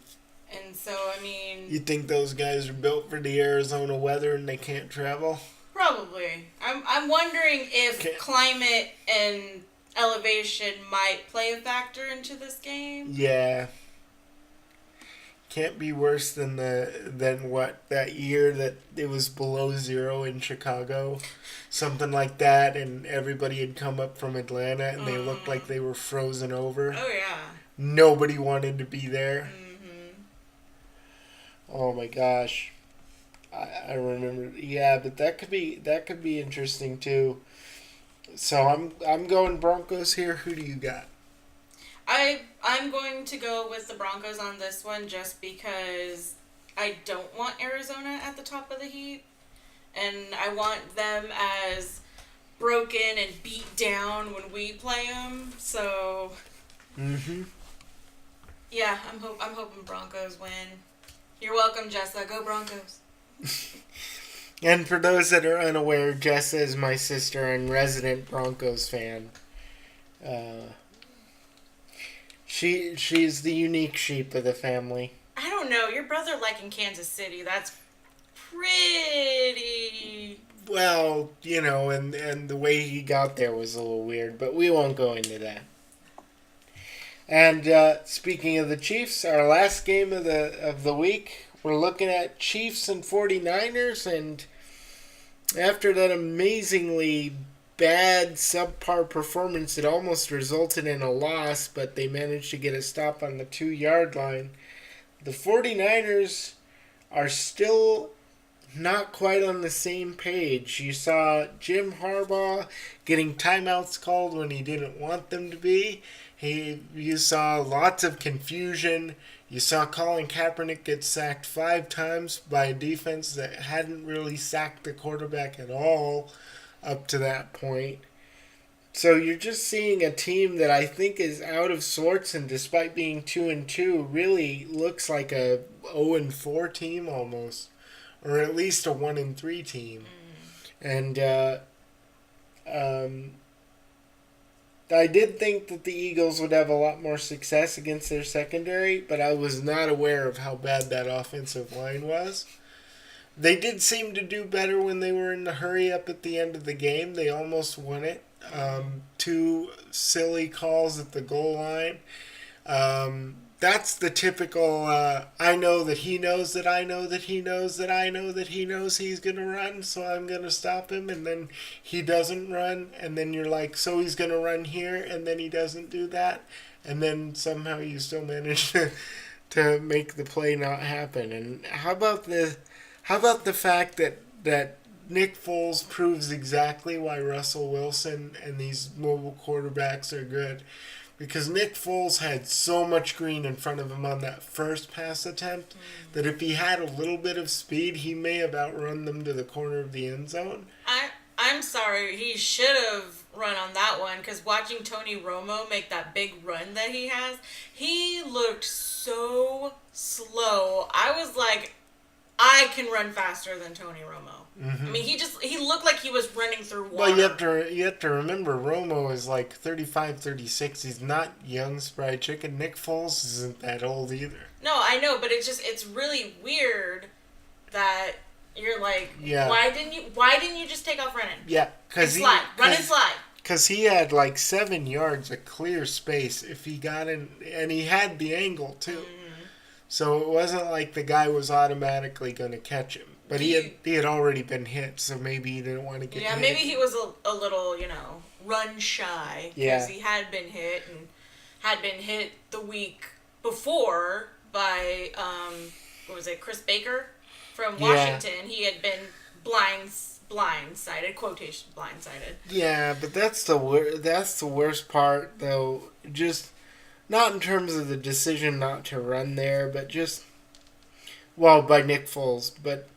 S4: And so, I mean,
S3: You think those guys are built for the Arizona weather and they can't travel?
S4: probably. I'm wondering if climate and elevation might play a factor into this game.
S3: Yeah. Can't be worse than that year that it was below zero in Chicago, something like that, and everybody had come up from Atlanta and they looked like they were frozen over.
S4: Oh yeah.
S3: Nobody wanted to be there.
S4: Mm-hmm.
S3: Oh my gosh, I remember. Yeah, but that could be interesting too. So I'm going Broncos here. Who do you got?
S4: I'm going to go with the Broncos on this one just because I don't want Arizona at the top of the heap. And I want them as broken and beat down when we play them. So, yeah, I'm hoping Broncos win. You're welcome, Jessa. Go Broncos.
S3: And for those that are unaware, Jessa is my sister and resident Broncos fan. She's the unique sheep of the family.
S4: I don't know. Your brother liking Kansas City. That's pretty...
S3: Well, and the way he got there was a little weird, but we won't go into that. And speaking of the Chiefs, our last game of the week, we're looking at Chiefs and 49ers, and after that amazingly bad subpar performance, it almost resulted in a loss, but they managed to get a stop on the 2-yard line. The 49ers are still not quite on the same page. You saw Jim Harbaugh getting timeouts called when he didn't want them to be. You saw lots of confusion. You saw Colin Kaepernick get sacked 5 times by a defense that hadn't really sacked the quarterback at all up to that point. So you're just seeing a team that I think is out of sorts, and despite being 2-2, really looks like a 0-4 team almost, or at least a 1-3 team. And I did think that the Eagles would have a lot more success against their secondary, but I was not aware of how bad that offensive line was. They did seem to do better when they were in the hurry up at the end of the game. They almost won it. 2 silly calls at the goal line. That's the typical, I know that he knows that I know that he knows that I know that he knows he's going to run, so I'm going to stop him, and then he doesn't run, and then you're like, so he's going to run here, and then he doesn't do that, and then somehow you still manage to make the play not happen. And how about the fact that Nick Foles proves exactly why Russell Wilson and these mobile quarterbacks are good? Because Nick Foles had so much green in front of him on that first pass attempt that if he had a little bit of speed, he may have outrun them to the corner of the end zone.
S4: I'm sorry, he should have run on that one, because watching Tony Romo make that big run that he has, he looked so slow. I was like, I can run faster than Tony Romo. I mean, he looked like he was running through water.
S3: Well, you have to remember, Romo is like 35, 36. He's not young, spry chicken. Nick Foles isn't that old either.
S4: No, I know, but it's really weird that you're like,
S3: yeah.
S4: Why didn't you just take off running?
S3: Yeah, because
S4: run and slide.
S3: Because he had like 7 yards of clear space if he got in, and he had the angle too. So it wasn't like the guy was automatically going to catch him. But he had already been hit, so maybe he didn't want to get hit.
S4: Yeah, maybe he was a little, run shy. Because he had been hit, and had been hit the week before by, Chris Baker from Washington. Yeah. He had been blindsided, quotation blindsided.
S3: Yeah, but that's the worst part, though. Just not in terms of the decision not to run there, but just, well, by Nick Foles, but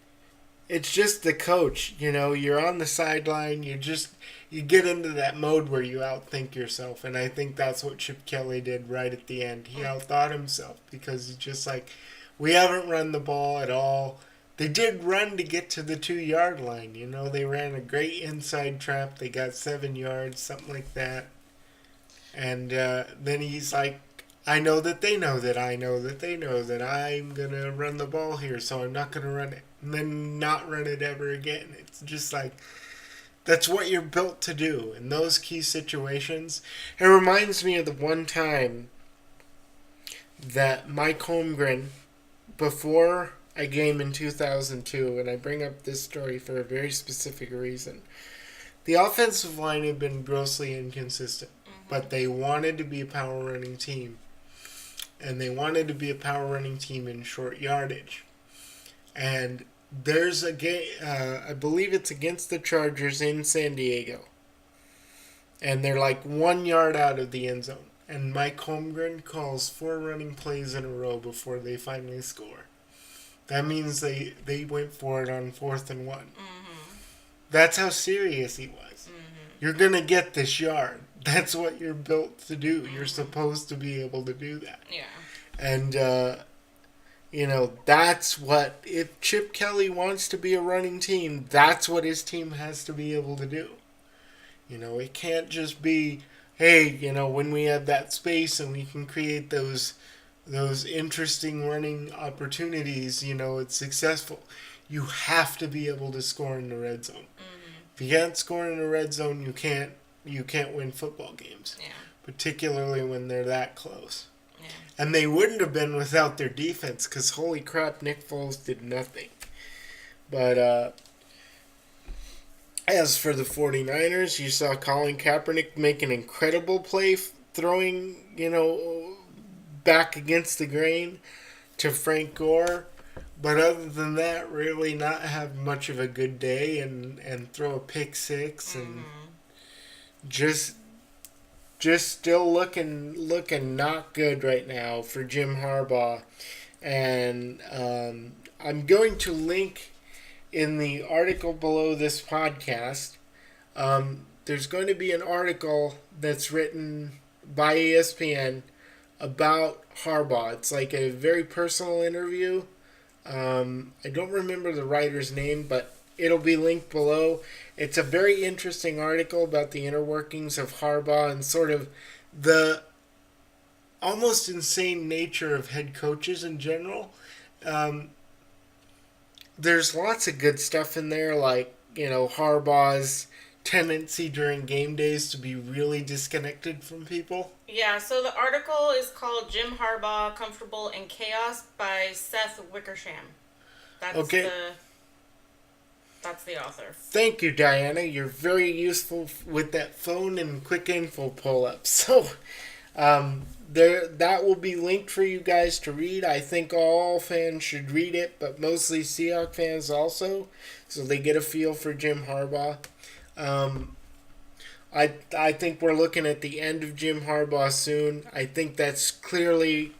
S3: it's just the coach. You know, you're on the sideline, you get into that mode where you outthink yourself, and I think that's what Chip Kelly did right at the end. He outthought himself because he's just like, we haven't run the ball at all. They did run to get to the 2-yard line. You know, they ran a great inside trap. They got 7 yards, something like that. And then he's like, I know that they know that I know that they know that I'm going to run the ball here, so I'm not going to run it. And then not run it ever again. It's just like, that's what you're built to do in those key situations. It reminds me of the one time that Mike Holmgren, before a game in 2002, and I bring up this story for a very specific reason. The offensive line had been grossly inconsistent, but they wanted to be a power running team. And they wanted to be a power running team in short yardage. And there's a game, I believe it's against the Chargers in San Diego. And they're like 1 yard out of the end zone. And Mike Holmgren calls 4 running plays in a row before they finally score. That means they went for it on 4th and 1. Mm-hmm. That's how serious he was. Mm-hmm. You're going to get this yard. That's what you're built to do. Mm-hmm. You're supposed to be able to do that.
S4: Yeah.
S3: And, you know, that's what, if Chip Kelly wants to be a running team, that's what his team has to be able to do. You know, it can't just be, hey, you know, when we have that space and we can create those interesting running opportunities, you know, it's successful. You have to be able to score in the red zone. Mm-hmm. If you can't score in the red zone, you can't win football games. Yeah. Particularly when they're that close. Yeah. And they wouldn't have been without their defense, because holy crap, Nick Foles did nothing. But as for the 49ers, you saw Colin Kaepernick make an incredible play throwing, you know, back against the grain to Frank Gore. But other than that, really not have much of a good day and throw a pick six and just still looking not good right now for Jim Harbaugh. And I'm going to link in the article below this podcast. There's going to be an article that's written by ESPN about Harbaugh. It's like a very personal interview. I don't remember the writer's name, but it'll be linked below. It's a very interesting article about the inner workings of Harbaugh and sort of the almost insane nature of head coaches in general. There's lots of good stuff in there, like, you know, Harbaugh's tendency during game days to be really disconnected from people.
S4: Yeah, so the article is called Jim Harbaugh, Comfortable in Chaos by Seth Wickersham. That's the author.
S3: Thank you, Diana. You're very useful with that phone and quick info pull-up. So, that will be linked for you guys to read. I think all fans should read it, but mostly Seahawks fans also, so they get a feel for Jim Harbaugh. I think we're looking at the end of Jim Harbaugh soon. I think that's clearly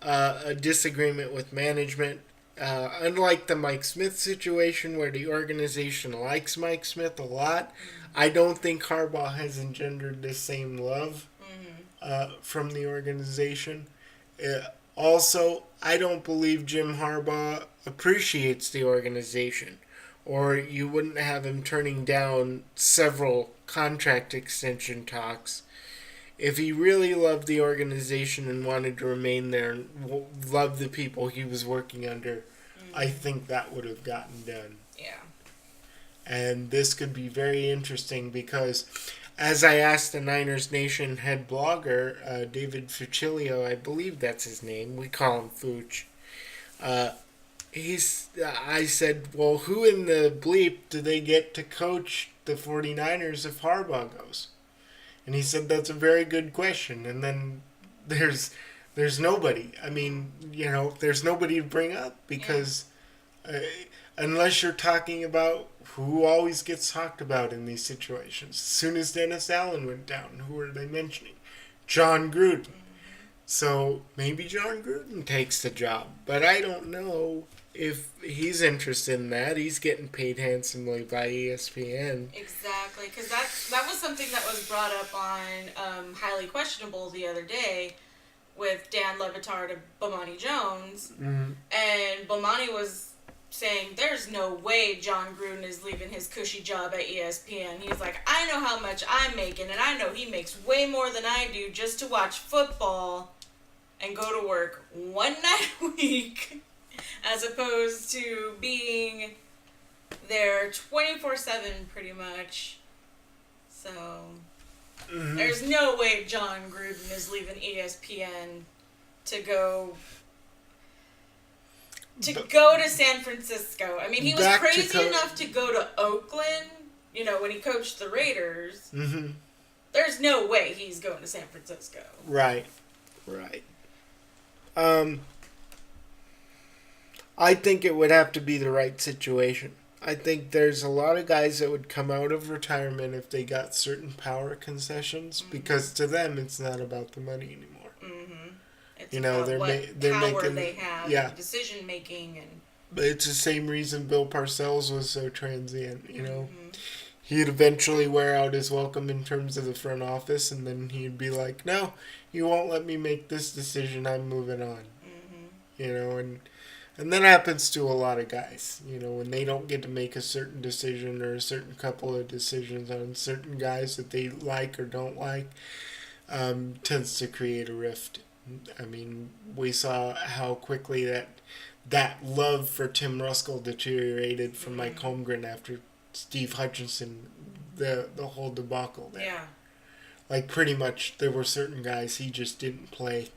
S3: a disagreement with management. Unlike the Mike Smith situation where the organization likes Mike Smith a lot, I don't think Harbaugh has engendered the same love from the organization. Also, I don't believe Jim Harbaugh appreciates the organization, or you wouldn't have him turning down several contract extension talks. If he really loved the organization and wanted to remain there and loved the people he was working under, I think that would have gotten done.
S4: Yeah.
S3: And this could be very interesting because, as I asked the Niners Nation head blogger, David Fucilio, I believe that's his name, we call him Fuch, I said, well, who in the bleep do they get to coach the 49ers if Harbaugh goes? And he said, that's a very good question. And then there's nobody. I mean, you know, there's nobody to bring up because unless you're talking about who always gets talked about in these situations. As soon as Dennis Allen went down, who were they mentioning? John Gruden. So maybe John Gruden takes the job. But I don't know if he's interested in that. He's getting paid handsomely by ESPN.
S4: Exactly, because that was something that was brought up on Highly Questionable the other day with Dan Levitard and Bomani Jones.
S3: Mm-hmm.
S4: And Bomani was saying there's no way John Gruden is leaving his cushy job at ESPN. He's like, I know how much I'm making, and I know he makes way more than I do just to watch football and go to work one night a week, as opposed to being there 24/7 pretty much. So there's no way John Gruden is leaving ESPN to go to San Francisco. I mean, he was crazy enough to go to Oakland, when he coached the Raiders.
S3: Mm-hmm.
S4: There's no way he's going to San Francisco.
S3: Right. I think it would have to be the right situation. I think there's a lot of guys that would come out of retirement if they got certain power concessions, because to them it's not about the money anymore.
S4: It's about
S3: they're
S4: power
S3: making,
S4: they have, decision making,
S3: But it's the same reason Bill Parcells was so transient. He'd eventually wear out his welcome in terms of the front office, and then he'd be like, "No, you won't let me make this decision. I'm moving on." And that happens to a lot of guys. When they don't get to make a certain decision or a certain couple of decisions on certain guys that they like or don't like, tends to create a rift. I mean, we saw how quickly that love for Tim Ruskell deteriorated from Mike Holmgren after Steve Hutchinson, the whole debacle there.
S4: Yeah.
S3: Like, pretty much, there were certain guys he just didn't play.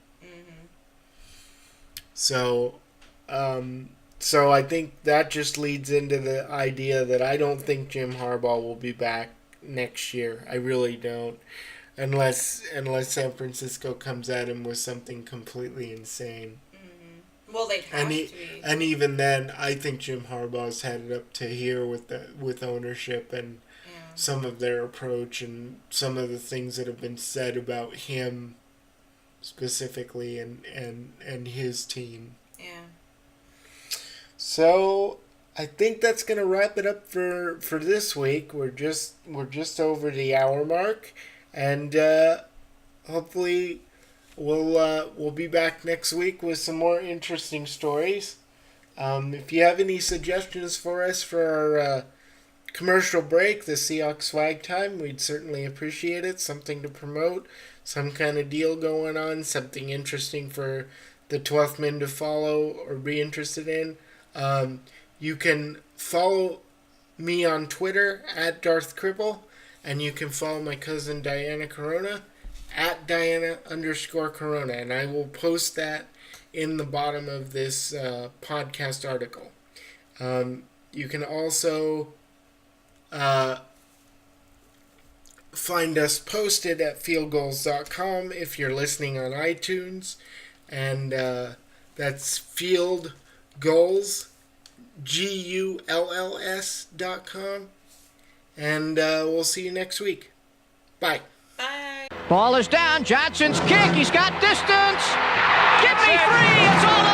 S3: So I think that just leads into the idea that I don't think Jim Harbaugh will be back next year. I really don't. Unless San Francisco comes at him with something completely insane.
S4: Well, they'd have to be.
S3: And even then, I think Jim Harbaugh's headed up to here with ownership and some of their approach and some of the things that have been said about him specifically and his team.
S4: Yeah.
S3: So I think that's gonna wrap it up for this week. We're just over the hour mark. And hopefully we'll be back next week with some more interesting stories. If you have any suggestions for us for our commercial break, the Seahawks swag time, we'd certainly appreciate it. Something to promote, some kind of deal going on, something interesting for the 12th men to follow or be interested in. You can follow me on Twitter at Darth Cripple. And you can follow my cousin Diana Corona at Diana_Corona. And I will post that in the bottom of this podcast article. You can also find us posted at fieldgoals.com if you're listening on iTunes. And that's Field Goals, GULLS.com. And we'll see you next week. Bye.
S4: Bye.
S1: Ball is down. Johnson's kick. He's got distance. Give me three. It's all over.